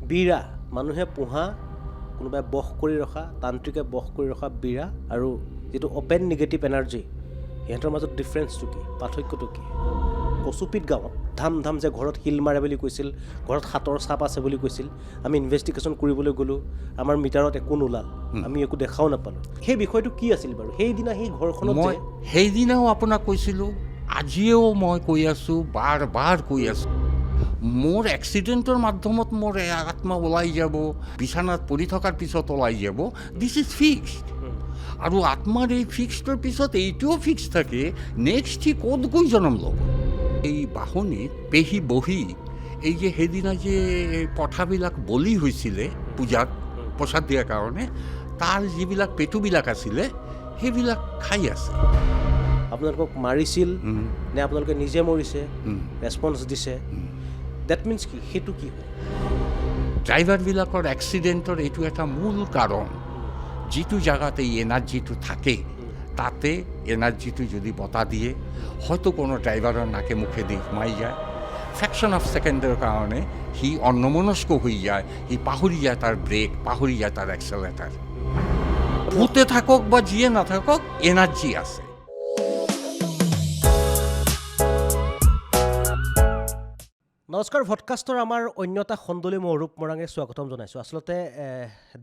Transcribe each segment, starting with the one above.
বীৰা মানুহে পোহা কোনোবাই বশ কৰি ৰখা তান্ত্ৰিকে বশ কৰি ৰখা বীৰা আৰু যিটো অ'পেন নিগেটিভ এনাৰ্জি সিহঁতৰ মাজত ডিফাৰেঞ্চটো কি পাৰ্থক্যটো কি কচুপিত গাঁৱত ধাম যে ঘৰত শিল মাৰে বুলি কৈছিল ঘৰত হাতৰ চাপ আছে বুলি কৈছিল আমি ইনভেষ্টিগেশ্যন কৰিবলৈ গ'লোঁ আমাৰ মিটাৰত একো নোলাল আমি একো দেখাও নাপালোঁ সেই বিষয়টো কি আছিল বাৰু সেইদিনা সেই ঘৰখনত মই সেইদিনাও আপোনাক কৈছিলোঁ আজিও মই কৈ আছোঁ বাৰ কৈ আছোঁ মোৰ এক্সিডেণ্টৰ মাধ্যমত মোৰ আত্মা ওলাই যাব বিছনাত পৰি থকাৰ পিছত ওলাই যাব দিছ ইজ ফিক্সড আৰু আত্মাৰ এই ফিক্সডৰ পিছত এইটোও ফিক্স থাকে নেক্সট সি ক'ত গৈ জন্ম ল'ব এই বাহনীত পেহী বহি এই যে সেইদিনা যে পথাবিলাক বলি হৈছিলে পূজাত প্ৰসাদ দিয়াৰ কাৰণে তাৰ যিবিলাক পেটুবিলাক আছিলে সেইবিলাক খাই আছে আপোনালোকক মাৰিছিল নে আপোনালোকে নিজে মৰিছে ৰেছপন্স দিছে ডেট মিনছ কি সেইটো কি হয় ড্ৰাইভাৰবিলাকৰ এক্সিডেণ্টৰ এইটো এটা মূল কাৰণ যিটো জেগাত এই এনাৰ্জিটো থাকে তাতে এনাৰ্জিটো যদি বতাহ দিয়ে হয়তো কোনো ড্ৰাইভাৰৰ নাকে মুখেদি সোমাই যায় ফ্ৰেকশ্যন অফ ছেকেণ্ডৰ কাৰণে সি অন্যমনস্ক হৈ যায় সি পাহৰি যায় তাৰ ব্ৰেক পাহৰি যায় তাৰ এক্সেলেটাৰ ভূতে থাকক বা যিয়ে নাথাকক এনাৰ্জি আছে নমস্কাৰ ভডকাষ্টৰ আমাৰ অন্য এটা খণ্ডলৈ মই অৰূপ মৰাঙে স্বাগতম জনাইছোঁ আচলতে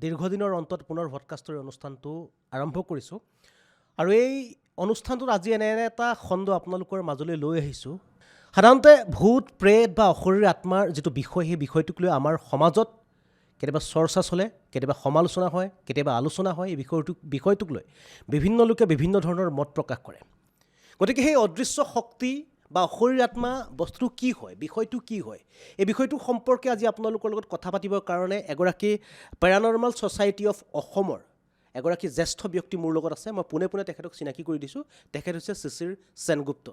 দীৰ্ঘদিনৰ অন্তত পুনৰ ভডকাষ্টৰ অনুষ্ঠানটো আৰম্ভ কৰিছোঁ আৰু এই অনুষ্ঠানটোত আজি এনে এটা খণ্ড আপোনালোকৰ মাজলৈ লৈ আহিছোঁ সাধাৰণতে ভূত প্ৰেত বা অশৰীৰ আত্মাৰ যিটো বিষয় সেই বিষয়টোক লৈ আমাৰ সমাজত কেতিয়াবা চৰ্চা চলে কেতিয়াবা সমালোচনা হয় কেতিয়াবা আলোচনা হয় এই বিষয়টোক লৈ বিভিন্ন লোকে বিভিন্ন ধৰণৰ মত প্ৰকাশ কৰে গতিকে সেই অদৃশ্য শক্তি বা অশৰীৰ আত্মা বস্তুটো কি হয় বিষয়টো কি হয় এই বিষয়টো সম্পৰ্কে আজি আপোনালোকৰ লগত কথা পাতিবৰ কাৰণে এগৰাকী পেৰানৰ্মেল ছ'চাইটি অফ অসমৰ এগৰাকী জ্যেষ্ঠ ব্যক্তি মোৰ লগত আছে মই পোনে তেখেতক চিনাকি কৰি দিছোঁ তেখেত হৈছে শিশিৰ সেনগুপ্ত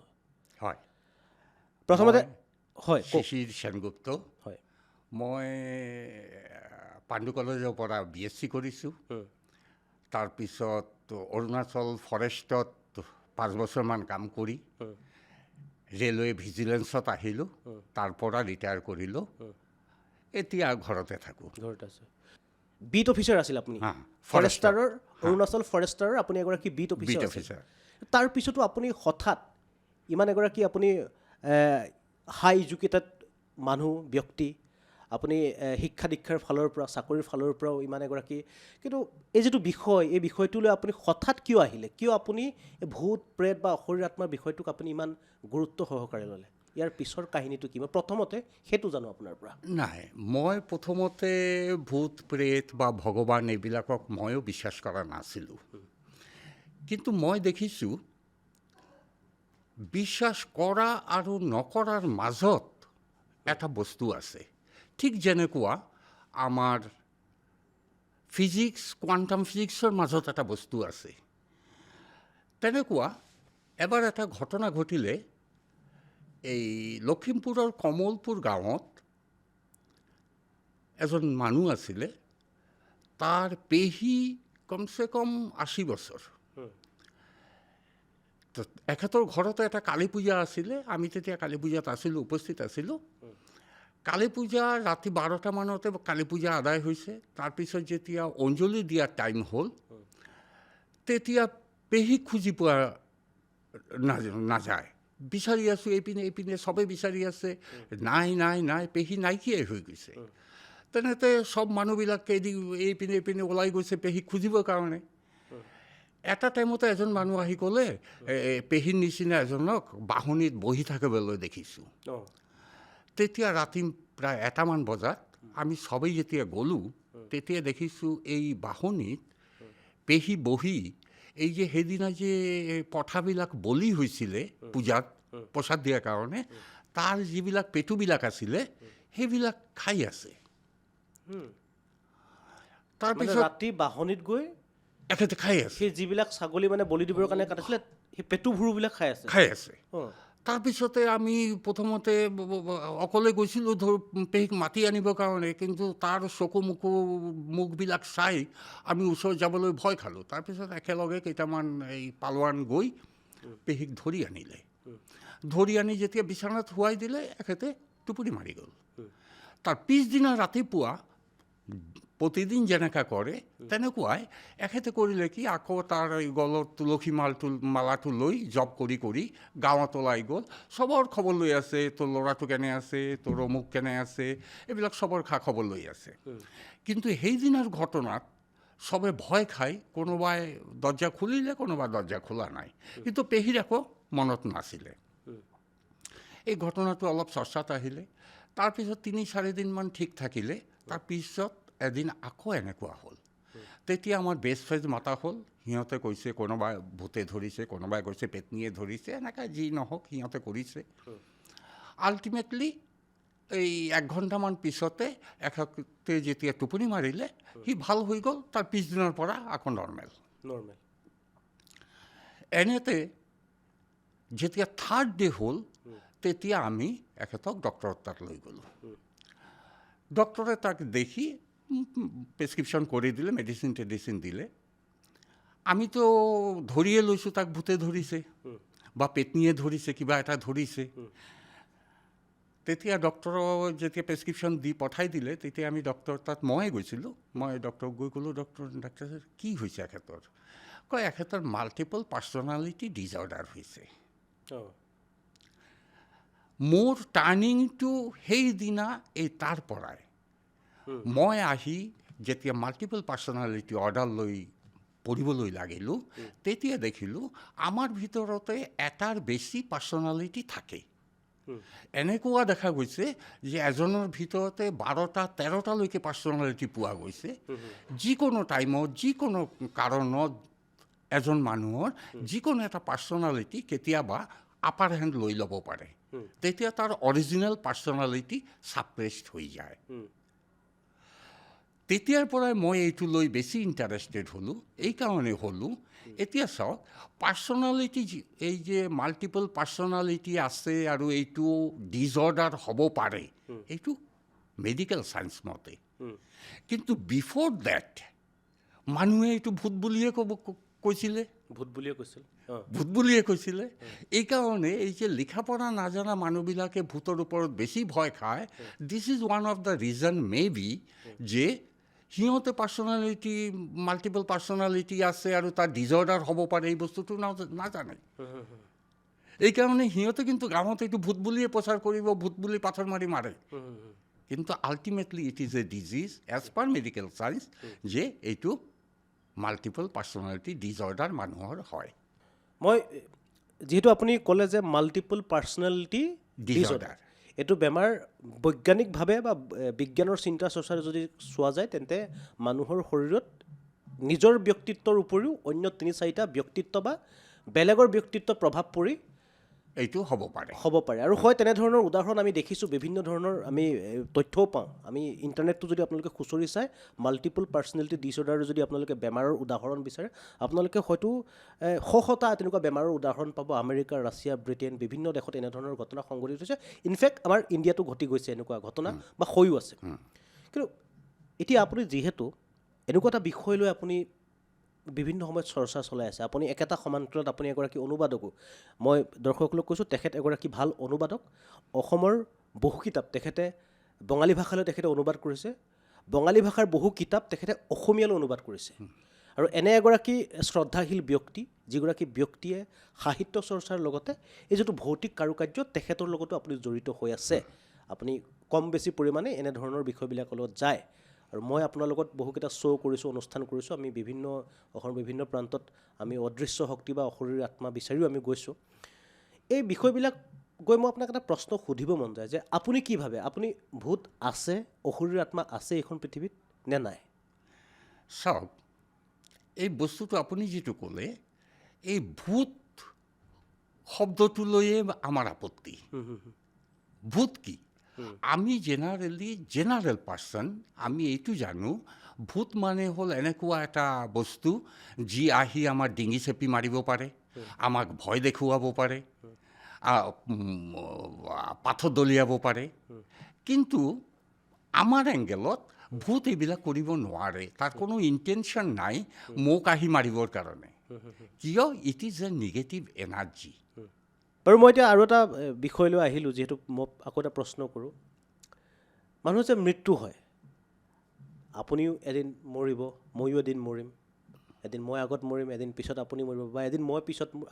হয় প্ৰথমতে হয় শিশিৰ সেনগুপ্ত হয় মই পাণ্ডু কলেজৰ পৰা BSc কৰিছোঁ তাৰপিছত অৰুণাচল ফৰেষ্টত 5 বছৰমান কাম কৰি ৰেলৱে ভিজিলেন্সত আহিলোঁ তাৰ পৰা ৰিটায়াৰ কৰিলোঁ এতিয়া ঘৰতে থাকোঁ ঘৰতে আছে বিট অফিচাৰ আছিল আপুনি ফৰেষ্টাৰৰ অৰুণাচল ফৰেষ্টাৰৰ আপুনি এগৰাকী বিট অফিচাৰ তাৰ পিছতো আপুনি হঠাৎ ইমান এগৰাকী আপুনি হাই এডুকেটেড মানুহ ব্যক্তি আপুনি শিক্ষা দীক্ষাৰ ফালৰ পৰা চাকৰিৰ ফালৰ পৰাও ইমান এগৰাকী কিন্তু এই যিটো বিষয় এই বিষয়টোলৈ আপুনি হঠাৎ কিয় আহিলে কিয় আপুনি এই ভূত প্ৰেত বা অশৰীৰ আত্মাৰ বিষয়টোক আপুনি ইমান গুৰুত্ব সহকাৰে ল'লে ইয়াৰ পিছৰ কাহিনীটো কি মই প্ৰথমতে সেইটো জানো আপোনাৰ পৰা নাই মই প্ৰথমতে ভূত প্ৰেত বা ভগৱান এইবিলাকক ময়ো বিশ্বাস কৰা নাছিলোঁ কিন্তু মই দেখিছোঁ বিশ্বাস কৰা আৰু নকৰাৰ মাজত এটা বস্তু আছে ঠিক যেনেকুৱা আমাৰ ফিজিক্স কোৱাণ্টাম ফিজিক্সৰ মাজত এটা বস্তু আছে তেনেকুৱা এবাৰ এটা ঘটনা ঘটিলে এই লখিমপুৰৰ কমলপুৰ গাঁৱত এজন মানুহ আছিলে তাৰ পেহী কমচে কম 80 বছৰ তো এখেতৰ ঘৰতে এটা কালী পূজা আছিলে আমি তেতিয়া কালী পূজাত আছিলোঁ উপস্থিত আছিলোঁ কালী পূজা ৰাতি 12টা মানতে কালী পূজা আদায় হৈছে তাৰপিছত যেতিয়া অঞ্জলি দিয়াৰ টাইম হ'ল তেতিয়া পেহীক খুজি পোৱা নাযায় বিচাৰি আছোঁ এইপিনে চবেই বিচাৰি আছে নাই পেহী নাইকিয়াই হৈ গৈছে তেনেতে চব মানুহবিলাকে এইপিনে ওলাই গৈছে পেহীক খুজিবৰ কাৰণে এটা টাইমতে এজন মানুহ আহি ক'লে পেহীৰ নিচিনা এজনক বাহনীত বহি থাকিবলৈ দেখিছোঁ তেতিয়া ৰাতি প্ৰায় 1টামান বজাত আমি সবেই যেতিয়া গ'লোঁ তেতিয়া দেখিছোঁ এই বাহনীত পেহী বহি এই যে সেইদিনা যে পথাবিলাক বলি হৈছিলে পূজাত প্ৰসাদ দিয়াৰ কাৰণে তাৰ যিবিলাক পেটুবিলাক আছিলে সেইবিলাক খাই আছে তাৰপিছত ৰাতি বাহনীত গৈ এখেতে খাই আছে সেই যিবিলাক ছাগলী মানে বলি দিবৰ কাৰণে কাটিছিলে সেই পেটুবোৰবিলাক খাই আছে তাৰপিছতে আমি প্ৰথমতে অকলে গৈছিলোঁ পেহীক মাতি আনিবৰ কাৰণে কিন্তু তাৰ চকু মুখবিলাক চাই আমি ওচৰত যাবলৈ ভয় খালোঁ তাৰপিছত একেলগে কেইটামান এই পালোৱান গৈ পেহীক ধৰি আনিলে ধৰি আনি যেতিয়া বিছনাত শুৱাই দিলে এখেতে টোপনি মাৰি গ'ল তাৰ পিছদিনা ৰাতিপুৱা প্ৰতিদিন যেনেকৈ কৰে তেনেকুৱাই এখেতে কৰিলে কি আকৌ তাৰ এই গলত তুলসী মালাটো লৈ জপ কৰি কৰি গাঁৱত ওলাই গ'ল, চবৰ খবৰ লৈ আছে, তোৰ ল'ৰাটো কেনে আছে, তোৰ অমুক কেনে আছে, এইবিলাক চবৰ খা খবৰ লৈ আছে। কিন্তু সেইদিনাৰ ঘটনাত চবে ভয় খাই কোনোবাই দৰ্জা খুলিলে, কোনোবাই দৰ্জা খোলা নাই, কিন্তু পেহীৰ আকৌ মনত নাছিলে। এই ঘটনাটো অলপ চৰ্চাত আহিলে, তাৰপিছত 3-4 দিনমান ঠিক থাকিলে, তাৰপিছত এদিন আকৌ এনেকুৱা হ'ল। তেতিয়া আমাৰ বেষ্ট ফ্ৰেণ্ড মাতা হ'ল, সিহঁতে কৈছে কোনোবাই ভূতে ধৰিছে, কোনোবাই কৈছে পেটনীয়ে ধৰিছে, এনেকৈ যি নহওক সিহঁতে কৰিছে। আল্টিমেটলি এই 1 ঘণ্টামান পিছতে এখেতে যেতিয়া টোপনি মাৰিলে, সি ভাল হৈ গ'ল, তাৰ পিছদিনৰ পৰা আকৌ নৰ্মেল। এনেতে যেতিয়া 3rd ডে হ'ল, তেতিয়া আমি এখেতক ডক্টৰৰ তাত লৈ গ'লোঁ। ডক্টৰে তাক দেখি প্ৰেছক্ৰিপশ্যন কৰি দিলে, মেডিচিন দিলে। আমিতো ধৰিয়ে লৈছোঁ তাক ভূতে ধৰিছে বা পেটনীয়ে ধৰিছে, কিবা এটা ধৰিছে। তেতিয়া ডক্টৰৰ যেতিয়া প্ৰেছক্ৰিপশ্যন দি পঠাই দিলে, তেতিয়া আমি ডক্টৰৰ তাত মই গৈছিলোঁ। মই ডক্টৰক গৈ ক'লোঁ, ডক্টৰ কি হৈছে এখেতৰ? কয় এখেতৰ মাল্টিপল পাৰ্চনেলিটি ডিজঅৰ্ডাৰ হৈছে। মোৰ টাৰ্ণিংটো সেইদিনা এই তাৰ পৰাই। মই আহি যেতিয়া মাল্টিপল পাৰ্চনেলিটি অৰ্ডাৰ লৈ পঢ়িবলৈ লাগিলোঁ, তেতিয়া দেখিলোঁ আমাৰ ভিতৰতে এটাৰ বেছি পাৰ্চনেলিটি থাকে। এনেকুৱা দেখা গৈছে যে এজনৰ ভিতৰতে 12টা-13টালৈকে পাৰ্চনেলিটি পোৱা গৈছে। যিকোনো টাইমত, যিকোনো কাৰণত এজন মানুহৰ যিকোনো এটা পাৰ্চনেলিটি কেতিয়াবা আপাৰ হেণ্ড লৈ ল'ব পাৰে। তেতিয়া তাৰ অৰিজিনেল পাৰ্চনেলিটি ছাপ্ৰেছড হৈ যায়। তেতিয়াৰ পৰাই মই এইটো লৈ বেছি ইণ্টাৰেষ্টেড হ'লোঁ। এইকাৰণে হ'লোঁ, এতিয়া চাওক পাৰ্চনেলিটি, এই যে মাল্টিপল পাৰ্চনেলিটি আছে আৰু এইটো ডিজঅৰ্ডাৰ হ'ব পাৰে, এইটো মেডিকেল চায়েন্স মতে। কিন্তু বিফ'ৰ ডেট মানুহে এইটো ভূত বুলিয়ে কৈছিলে। ভূত বুলিয়ে কৈছিলে। এইকাৰণে এই যে লিখা পঢ়া নাজানা মানুহবিলাকে ভূতৰ ওপৰত বেছি ভয় খায়। This is one of the reason may be যে সিহঁতে পাৰ্চনেলিটি, মাল্টিপল পাৰ্চনেলিটি আছে আৰু তাৰ ডিজঅৰ্ডাৰ হ'ব পাৰে, এই বস্তুটো নাজানে। এইকাৰণে সিহঁতে কিন্তু গাঁৱত এইটো ভূত বুলিয়ে প্ৰচাৰ কৰিব, ভূত বুলি পাথৰ মাৰে। কিন্তু ultimately it is a disease as per medical science, যে এইটো মাল্টিপল পাৰ্চনেলিটি ডিজঅৰ্ডাৰ মানুহৰ হয়। মই যিহেতু আপুনি ক'লে যে মাল্টিপল পাৰ্চনেলিটি ডিজঅৰ্ডাৰ, এইটো বেমাৰ বৈজ্ঞানিকভাৱে বা বিজ্ঞানৰ চিন্তা চৰ্চাৰে যদি চোৱা যায়, তেন্তে মানুহৰ শৰীৰত নিজৰ ব্যক্তিত্বৰ উপৰিও অন্য 3-4টা ব্যক্তিত্ব বা বেলেগৰ ব্যক্তিত্ব প্ৰভাৱ পৰি এইটো হ'ব পাৰে। আৰু হয়, তেনেধৰণৰ উদাহৰণ আমি দেখিছোঁ, বিভিন্ন ধৰণৰ আমি তথ্যও পাওঁ। আমি ইণ্টাৰনেটটো যদি আপোনালোকে খুচৰি চাই, মাল্টিপল পাৰ্চনেলিটি ডিছঅৰ্ডাৰৰ যদি আপোনালোকে বেমাৰৰ উদাহৰণ বিচাৰে, আপোনালোকে হয়তো শটা তেনেকুৱা বেমাৰৰ উদাহৰণ পাব। আমেৰিকা, ৰাছিয়া, ব্ৰিটেইন, বিভিন্ন দেশত এনেধৰণৰ ঘটনা সংঘটিত হৈছে। ইনফেক্ট আমাৰ ইণ্ডিয়াতো ঘটি গৈছে এনেকুৱা ঘটনা বা হৈও আছে। কিন্তু এতিয়া আপুনি যিহেতু এনেকুৱা এটা বিষয় লৈ আপুনি বিভিন্ন সময়ত চৰ্চা চলাই আছে, আপুনি একেটা সমান্তৰালত আপুনি এগৰাকী অনুবাদকো। মই দৰ্শকসকলক কৈছোঁ, তেখেত এগৰাকী ভাল অনুবাদক। অসমৰ বহু কিতাপ তেখেতে বঙালী ভাষালৈ তেখেতে অনুবাদ কৰিছে। বঙালী ভাষাৰ বহু কিতাপ তেখেতে অসমীয়ালৈ অনুবাদ কৰিছে। আৰু এনে এগৰাকী শ্ৰদ্ধাশীল ব্যক্তি, যিগৰাকী ব্যক্তিয়ে সাহিত্য চৰ্চাৰ লগতে এই যিটো ভৌতিক কাৰুকাৰ্য, তেখেতৰ লগতো আপুনি জড়িত হৈ আছে। আপুনি কম বেছি পৰিমাণে এনেধৰণৰ বিষয়বিলাকৰ লগত যায়। আৰু মই আপোনাৰ লগত বহুকেইটা শ্ব' কৰিছোঁ, অনুষ্ঠান কৰিছোঁ। আমি অসমৰ বিভিন্ন প্ৰান্তত আমি অদৃশ্য শক্তি বা অশৰীৰ আত্মা বিচাৰিও আমি গৈছোঁ। এই বিষয়বিলাক গৈ মই আপোনাক এটা প্ৰশ্ন সুধিব মন যায় যে আপুনি কি ভাবে, আপুনি ভূত আছে, অশৰীৰ আত্মা আছে এইখন পৃথিৱীত নে নাই? চাওক, এই বস্তুটো আপুনি যিটো ক'লে, এই ভূত শব্দটো লৈয়ে আমাৰ আপত্তি। ভূত কি? আমি জেনাৰেল পাৰ্চন, আমি এইটো জানো, ভূত মানে হ'ল এনেকুৱা এটা বস্তু যি আহি আমাৰ ডিঙি চেপি মাৰিব পাৰে, আমাক ভয় দেখুৱাব পাৰে, পাথৰ দলিয়াব পাৰে। কিন্তু আমাৰ এংগেলত ভূত এইবিলাক কৰিব নোৱাৰে। তাৰ কোনো ইণ্টেনশ্যন নাই মোক আহি মাৰিবৰ কাৰণে, কিয় it is A negative energy. বাৰু মই এতিয়া আৰু এটা বিষয়লৈ আহিলোঁ, যিহেতু মই আকৌ এটা প্ৰশ্ন কৰোঁ। মানুহৰ যে মৃত্যু হয়, আপুনিও এদিন মৰিব, ময়ো এদিন মৰিম, এদিন মই আগত মৰিম, এদিন পিছত আপুনি মৰিব, বা এদিন মই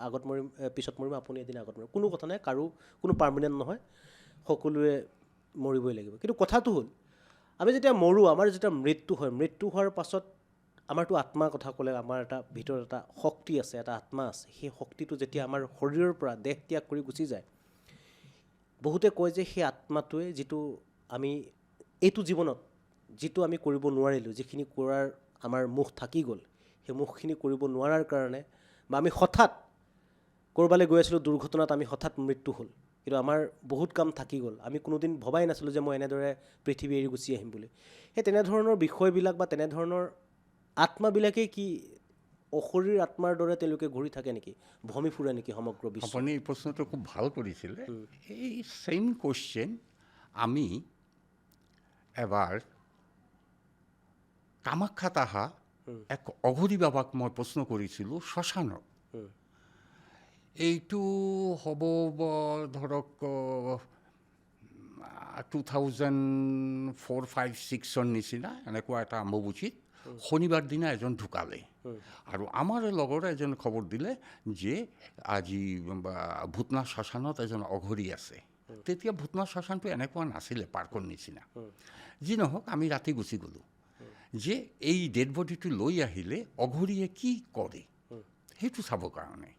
আগত মৰিম, পিছত মৰিম, আপুনি এদিন আগত মৰিম, কোনো কথা নাই, কাৰো কোনো পাৰ্মানেণ্ট নহয়, সকলোৱে মৰিবই লাগিব। কিন্তু কথাটো হ'ল আমি যেতিয়া মৰোঁ, আমাৰ যেতিয়া মৃত্যু হয়, মৃত্যু হোৱাৰ পাছত আমাৰতো আত্মাৰ কথা ক'লে, আমাৰ এটা ভিতৰত এটা শক্তি আছে, এটা আত্মা আছে, সেই শক্তিটো যেতিয়া আমাৰ শৰীৰৰ পৰা দেহ ত্যাগ কৰি গুচি যায়, বহুতে কয় যে সেই আত্মাটোৱে যিটো আমি এইটো জীৱনত যিটো আমি কৰিব নোৱাৰিলোঁ, যিখিনি কৰাৰ আমাৰ মুখ থাকি গ'ল, সেই মুখখিনি কৰিব নোৱাৰাৰ কাৰণে, বা আমি হঠাৎ ক'ৰবালৈ গৈ আছিলোঁ, দুৰ্ঘটনাত আমি হঠাৎ মৃত্যু হ'ল, কিন্তু আমাৰ বহুত কাম থাকি গ'ল, আমি কোনোদিন ভবাই নাছিলোঁ যে মই এনেদৰে পৃথিৱী এৰি গুচি আহিম বুলি। সেই তেনেধৰণৰ বিষয়বিলাক বা তেনেধৰণৰ আত্মাবিলাকেই কি অশৰীৰ আত্মাৰ দৰে তেওঁলোকে ঘূৰি থাকে নেকি, ভ্ৰমি ফুৰে নেকি সমগ্ৰ বিশ্ব? আপুনি এই প্ৰশ্নটো খুব ভাল কৰিছিলে। এই ছেইম কুৱেশ্যন আমি এবাৰ কামাখ্যাত অহা এক অঘৰী বাবাক মই প্ৰশ্ন কৰিছিলোঁ শ্মশানত। এইটো হ'ব ধৰক 2004-05-06 চন নিচিনা, এনেকুৱা এটা অম্বুবাচীত শনিবাৰ দিনা এজন ঢুকালে, আৰু আমাৰ লগৰ এজন খবৰ দিলে যে আজি ভূতনাথ শ্মশানত এজন অঘৰী আছে। তেতিয়া ভূতনাথ শ্মশানটো এনেকুৱা নাছিলে পাৰ্কৰ নিচিনা। যি নহওক, আমি ৰাতি গুচি গ'লোঁ যে এই ডেড বডিটো লৈ আহিলে অঘৰীয়ে কি কৰে সেইটো চাবৰ কাৰণে।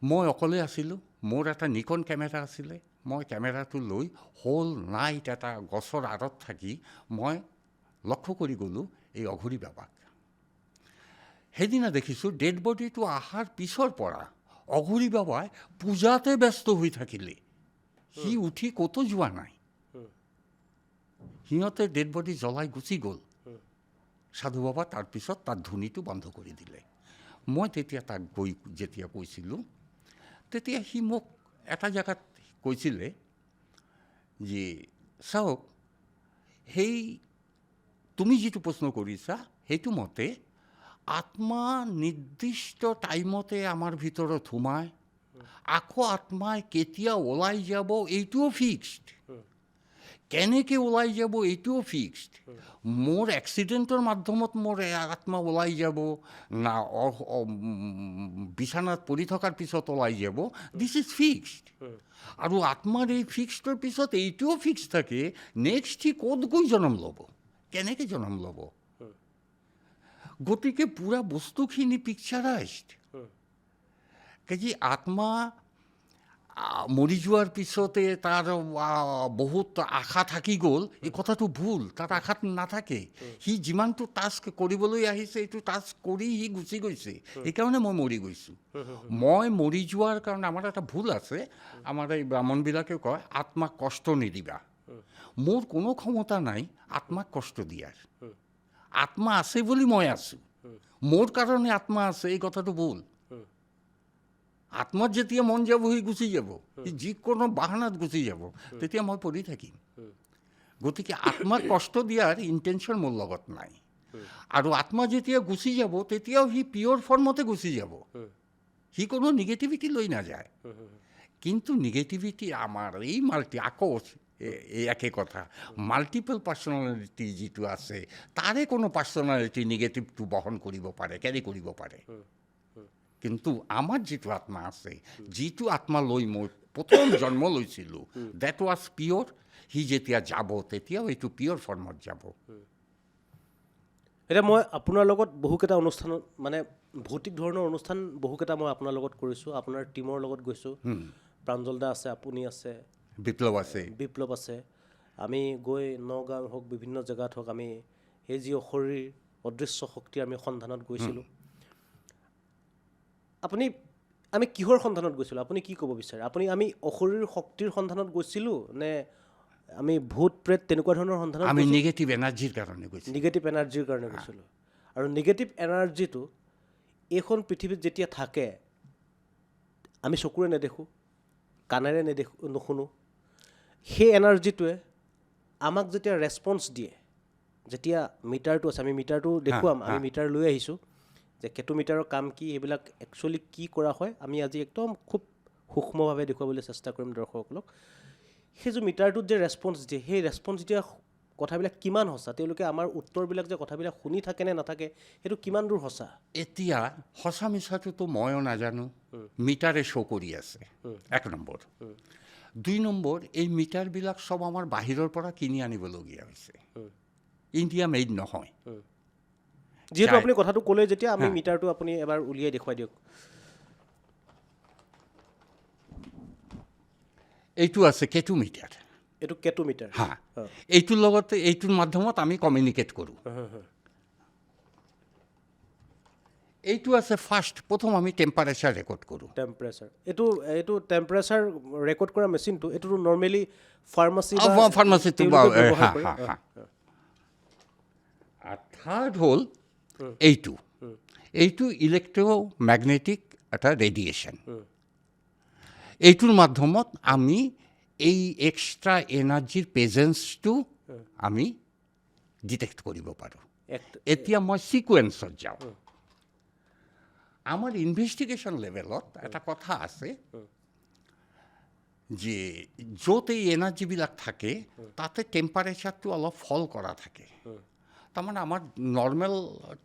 মই অকলে আছিলোঁ, মোৰ এটা নিকন কেমেৰা আছিলে, মই কেমেৰাটো লৈ হোল নাইট এটা গছৰ আঁৰত থাকি মই লক্ষ্য কৰি গ'লোঁ এই অঘৰী বাবাক। সেইদিনা দেখিছোঁ ডেড বডিটো অহাৰ পিছৰ পৰা অঘৰী বাবাই পূজাতে ব্যস্ত হৈ থাকিলে, সি উঠি ক'তো যোৱা নাই। সিহঁতে ডেড বডি জ্বলাই গুচি গ'ল। সাধু বাবা তাৰপিছত তাৰ ধুনীটো বন্ধ কৰি দিলে। মই তেতিয়া তাক গৈ যেতিয়া কৈছিলোঁ, তেতিয়া সি মোক এটা জেগাত কৈছিলে যে চাওক, সেই তুমি যিটো প্ৰশ্ন কৰিছা সেইটো মতে আত্মা নিৰ্দিষ্ট টাইমতে আমাৰ ভিতৰত সোমায়, আকৌ আত্মাই কেতিয়া ওলাই যাব এইটোও ফিক্সড, কেনেকৈ ওলাই যাব এইটোও ফিক্সড। মোৰ এক্সিডেণ্টৰ মাধ্যমত মোৰ আত্মা ওলাই যাব না বিছানাত পৰি থকাৰ পিছত ওলাই যাব, দিছ ইজ ফিক্সড। আৰু আত্মাৰ এই ফিক্সডৰ পিছত এইটোও ফিক্স থাকে, নেক্সট সি ক'ত গৈ জন্ম ল'ব, কেনেকৈ জন্ম ল'ব। গতিকে পূৰা বস্তুখিনি পিকচাৰাইজড। কাজে আত্মা মৰি যোৱাৰ পিছতে তাৰ বহুত আশা থাকি গ'ল, এই কথাটো ভুল। তাৰ আশাত নাথাকে, সি যিমানটো টাস্ক কৰিবলৈ আহিছে এইটো টাস্ক কৰি সি গুচি গৈছে। সেইকাৰণে মই মৰি গৈছোঁ। মই মৰি যোৱাৰ কাৰণে আমাৰ এটা ভুল আছে, আমাৰ এই ব্ৰাহ্মণবিলাকে কয় আত্মাক কষ্ট নিদিবা। মোৰ কোনো ক্ষমতা নাই আত্মাক কষ্ট দিয়াৰ। আত্মা আছে বুলি মই আছোঁ, মোৰ কাৰণে আত্মা আছে এই কথাটো ভুল। আত্মাত যেতিয়া মন যাব সি গুচি যাব, সি যিকোনো বাহানাত গুচি যাব, তেতিয়া মই পৰি থাকিম। গতিকে আত্মাক কষ্ট দিয়াৰ ইণ্টেনশ্যন মোৰ লগত নাই। আৰু আত্মা যেতিয়া গুচি যাব তেতিয়াও সি পিয়ৰ ফৰ্মতে গুচি যাব, সি কোনো নিগেটিভিটি লৈ নাযায়। কিন্তু নিগেটিভিটি আমাৰ এই এই একে কথা, মাল্টিপল পাৰ্চনেলিটি যিটো আছে, তাৰে কোনো পাৰ্চনেলিটি নিগেটিভটো বহন কৰিব পাৰে, কেৰি কৰিব পাৰে। কিন্তু আমাৰ যিটো আত্মা আছে, যিটো আত্মা লৈ মই প্ৰথম জন্ম লৈছিলোঁ, ডেট ৱাজ পিয়ৰ। সি যেতিয়া যাব তেতিয়াও এইটো পিয়ৰ ফৰ্মত যাব। এতিয়া মই আপোনাৰ লগত বহুকেইটা অনুষ্ঠানত, মানে ভৌতিক ধৰণৰ অনুষ্ঠান বহুকেইটা মই আপোনাৰ লগত কৰিছোঁ, আপোনাৰ টীমৰ লগত গৈছোঁ, প্ৰাঞ্জল দা আছে, আপুনি আছে, বিপ্লৱ আছে, বিপ্লৱ আছে। আমি গৈ নগাঁও হওক, বিভিন্ন জেগাত হওক, আমি সেই যি অশৰীৰ অদৃশ্য শক্তিৰ আমি সন্ধানত গৈছিলোঁ। আমি কিহৰ সন্ধানত গৈছিলোঁ, আপুনি কি ক'ব বিচাৰে? আমি অশৰীৰ শক্তিৰ সন্ধানত গৈছিলোঁ নে আমি ভূত প্ৰেত তেনেকুৱা ধৰণৰ সন্ধানত? আমি নিগেটিভ এনাৰ্জিৰ কাৰণে গৈছিলোঁ। নিগেটিভ এনাৰ্জিৰ কাৰণে গৈছিলোঁ। আৰু নিগেটিভ এনাৰ্জিটো এইখন পৃথিৱীত যেতিয়া থাকে, আমি চকুৰে নেদেখোঁ, কাণেৰে নুশুনো, সেই এনাৰ্জিটোৱে আমাক যেতিয়া ৰেছপন্স দিয়ে, যেতিয়া মিটাৰটো আছে, আমি মিটাৰটো দেখুৱাম, আমি মিটাৰ লৈ আহিছোঁ যে কেতু মিটাৰৰ কাম কি, এইবিলাক একচুৱেলি কি কৰা হয়, আমি আজি একদম খুব সূক্ষ্মভাৱে দেখুৱাবলৈ চেষ্টা কৰিম দৰ্শকসকলক। সেই যে মিটাৰটোত যে ৰেছপন্স দিয়ে, সেই ৰেছপন্স যেতিয়া কথাবিলাক কিমান সঁচা, তেওঁলোকে আমাৰ উত্তৰবিলাক যে কথাবিলাক শুনি থাকে নে নাথাকে সেইটো কিমান দূৰ সঁচা? এতিয়া সঁচা মিছাটোতো ময়ো নাজানো, মিটাৰে শ্ব' কৰি আছে 1 নম্বৰ। 2 নম্বৰ, এই মিটাৰবিলাক চব আমাৰ বাহিৰৰ পৰা কিনি আনিবলগীয়া হৈছে, ইণ্ডিয়া মেইড নহয়। যিহেতু আপুনি কথাটো ক'লে যেতিয়া আমি মিটাৰটো আপুনি এবাৰ উলিয়াই দেখুৱাই দিয়ক। এইটো আছে কেটু মিটাৰ। এইটো কেটু মিটাৰ। এইটোৰ লগতে এইটোৰ মাধ্যমত আমি কমিউনিকেট কৰোঁ। এইটো আছে প্ৰথম আমি টেম্পাৰেচাৰ ৰেকৰ্ড কৰোঁ। টেম্পাৰেচাৰ, এইটো টেম্পাৰেচাৰ ৰেকৰ্ড কৰা মেচিনটো এইটোতো নৰ্মেলি ফাৰ্মাচী ফাৰ্মাচীটো আৰু থাৰ্ড হ'ল এইটো ইলেক্ট্ৰমেগনেটিক এটা ৰেডিয়েশ্যন। এইটোৰ মাধ্যমত আমি এই এক্সট্ৰা এনাৰ্জিৰ প্ৰেজেঞ্চটো আমি ডিটেক্ট কৰিব পাৰোঁ। এতিয়া মই ছিকুৱেঞ্চত যাওঁ। আমাৰ ইনভেষ্টিগেশ্যন লেভেলত এটা কথা আছে যে য'ত এই এনাৰ্জিবিলাক থাকে তাতে টেম্পাৰেচাৰটো অলপ ফল কৰা থাকে। তাৰমানে আমাৰ নৰ্মেল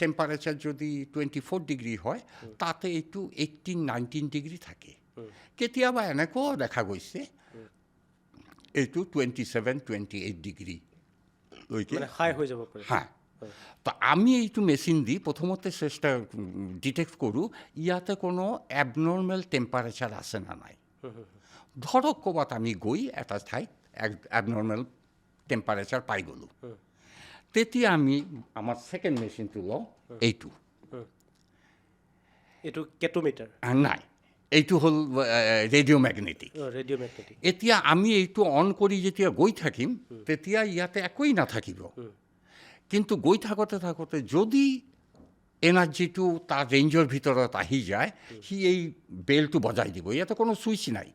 টেম্পাৰেচাৰ যদি 24 ডিগ্ৰী হয়, তাতে এইটো 18-19 ডিগ্ৰী থাকে। কেতিয়াবা এনেকুৱাও দেখা গৈছে এইটো 27-28 ডিগ্ৰীলৈকে হাই হৈ যাব পাৰে। তো আমি এইটো মেচিন দি প্ৰথমতে ডিটেক্ট কৰোঁ ইয়াতে কোনো এবনৰ্মেল টেম্পাৰেচাৰ আছে না নাই। ধৰক ক'ৰবাত আমি গৈ এটা ঠাইত এবনৰ্মেল টেম্পাৰেচাৰ পাই গ'লোঁ, তেতিয়া আমি আমাৰ ছেকেণ্ড মেচিনটো লওঁ, এইটো কেটু মিটাৰ নাই, এইটো হ'ল ৰেডিঅ'মেগনেটিক। এতিয়া আমি এইটো অন কৰি যেতিয়া গৈ থাকিম তেতিয়া ইয়াতে একোৱেই নাথাকিব, কিন্তু গৈ থাকোঁতে যদি এনাৰ্জিটো তাৰ ৰেঞ্জৰ ভিতৰত আহি যায়, সি এই বেলটো বজাই দিব। ইয়াতে কোনো চুইচ নাই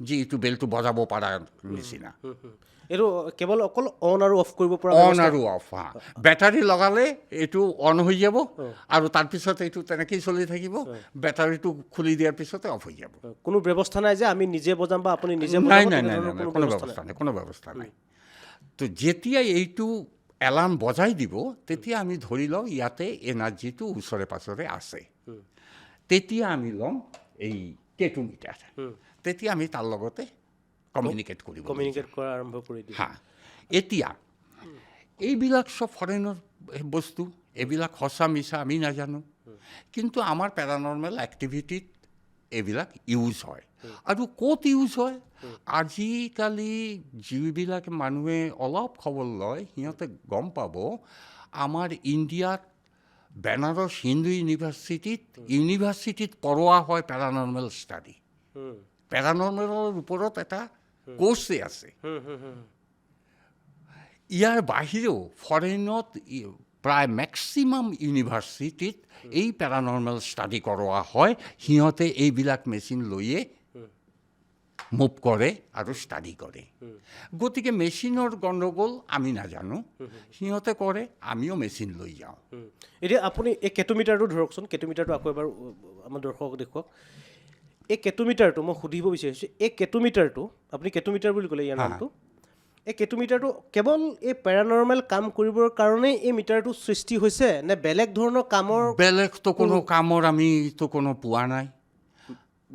যে এইটো বেলটো বজাব পৰাৰ নিচিনা। এইটো কেৱল অকল অন আৰু অফ কৰিব পৰা? অন আৰু অফ। বেটাৰী লগালে এইটো অন হৈ যাব আৰু তাৰপিছত এইটো তেনেকেই চলি থাকিব। বেটাৰীটো খুলি দিয়াৰ পিছতে অফ হৈ যাব। কোনো ব্যৱস্থা নাই যে আমি নিজে বজাম বা আপুনি নিজে বজাব? নাই, কোনো ব্যৱস্থা নাই। তো যেতিয়া এইটো এলাৰ্ম বজাই দিব তেতিয়া আমি ধৰি লওঁ ইয়াতে এনাৰ্জিটো ওচৰে পাছৰে আছে। তেতিয়া আমি ল'ম এই কেটু মিটাৰ। তেতিয়া আমি তাৰ লগতে কমিউনিকেট কৰা আৰম্ভ কৰি দিওঁ। এতিয়া এইবিলাক চব ফৰেনৰ বস্তু, এইবিলাক সঁচা মিছা আমি নাজানো, কিন্তু আমাৰ পেৰানৰ্মেল এক্টিভিটিত এইবিলাক ইউজ হয়। আৰু ক'ত ইউজ হয়? আজিকালি যিবিলাক মানুহে অলপ খবৰ লয় সিহঁতে গম পাব আমাৰ ইণ্ডিয়াত বেনাৰস হিন্দু ইউনিভাৰ্চিটিত পঢ়োৱা হয় পেৰানৰ্মেল ষ্টাডি। পেৰানৰ্মেলৰ ওপৰত এটা কোৰ্চে আছে। ইয়াৰ বাহিৰেও ফৰেনত প্ৰায় মেক্সিমাম ইউনিভাৰ্চিটিত এই পেৰানৰ্মেল ষ্টাডি কৰোৱা হয়। সিহঁতে এইবিলাক মেচিন লৈয়ে মুভ কৰে আৰু ষ্টাডি কৰে। গতিকে মেচিনৰ গণ্ডগোল আমি নাজানো, সিহঁতে কৰে, আমিও মেচিন লৈ যাওঁ। এতিয়া আপুনি এই কেটু মিটাৰটো ধৰকচোন, কেটু মিটাৰটো আকৌ এবাৰ আমাৰ দৰ্শকক দেখুৱাওক। এই কেটু মিটাৰটো মই সুধিব বিচাৰিছোঁ, এই কেটু মিটাৰটো আপুনি কেটু মিটাৰ বুলি ক'লে ইয়াৰ নামটো, এই কেটু মিটাৰটো কেৱল এই পেৰানৰ্মেল কাম কৰিবৰ কাৰণেই এই মিটাৰটো সৃষ্টি হৈছে নে বেলেগ ধৰণৰ কামৰ? বেলেগতো কোনো কামৰ আমিতো কোনো পোৱা নাই,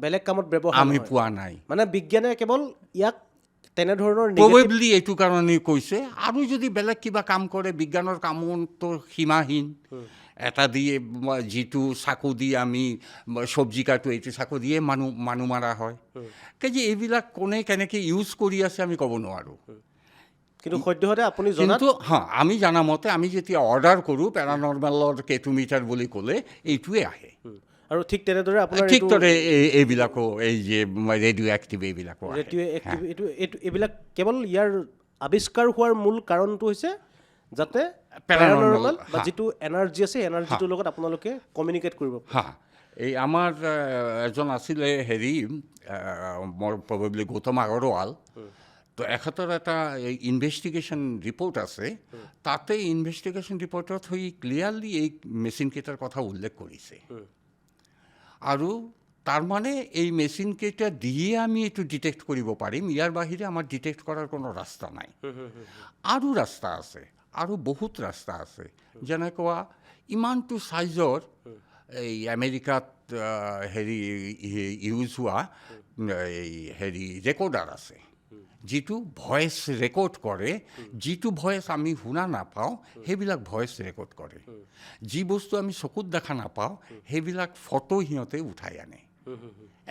বেলেগ কামত ব্যৱহাৰ আমি পোৱা নাই। মানে বিজ্ঞানে কেৱল ইয়াক তেনেধৰণৰ প্ৰবেবলি এইটো কাৰণেই কৈছে। আৰু যদি বেলেগ কিবা কাম কৰে, বিজ্ঞানৰ কামতো সীমাহীন। এটা দিয়ে যিটো চাকু দি আমি চব্জি কাটো, এইটো চাকু দিয়ে মানুহ মাৰা হয়। যে এইবিলাক কোনে কেনেকৈ ইউজ কৰি আছে আমি ক'ব নোৱাৰোঁ। কিন্তু সদ্যহতে আপুনি কিন্তু আমি জানা মতে আমি যেতিয়া অৰ্ডাৰ কৰোঁ পেৰানৰ্মেলৰ কেটু মিটাৰ বুলি ক'লে এইটোৱে আহে। আৰু ঠিক তেনেদৰে আপোনাৰ এইবিলাকো এই যে ৰেডিঅ' এক্টিভ এইবিলাকো এইবিলাক কেৱল ইয়াৰ আৱিষ্কাৰ হোৱাৰ মূল কাৰণটো হৈছে যাতে পেৰানৰ্মেল বা যিটো এনাৰ্জি আছে এনাৰ্জিটোৰ লগত আপোনালোকে কমিউনিকেট কৰিব পাৰে। এই আমাৰ এজন আছিলে মোৰ প্ৰবেবলি গৌতম আগৰৱাল, তো এখেতৰ এটা ইনভেষ্টিগেশ্যন ৰিপৰ্ট আছে। তাতে ইনভেষ্টিগেশ্যন ৰিপৰ্টত ক্লিয়াৰলি এই মেচিনকেইটাৰ কথা উল্লেখ কৰিছে। আৰু তাৰ মানে এই মেচিনকেইটা দিয়ে আমি এইটো ডিটেক্ট কৰিব পাৰিম, ইয়াৰ বাহিৰে আমাৰ ডিটেক্ট কৰাৰ কোনো ৰাস্তা নাই। আৰু ৰাস্তা আছে, আৰু বহুত ৰাস্তা আছে। যেনেকুৱা ইমানটো চাইজৰ এই আমেৰিকাত ইউজ হোৱা এই ৰেকৰ্ডাৰ আছে, যিটো ভইচ ৰেকৰ্ড কৰে, যিটো ভইচ আমি শুনা নাপাওঁ সেইবিলাক ভইচ ৰেকৰ্ড কৰে, যি বস্তু আমি চকুত দেখা নাপাওঁ সেইবিলাক ফটো সিহঁতে উঠাই আনে।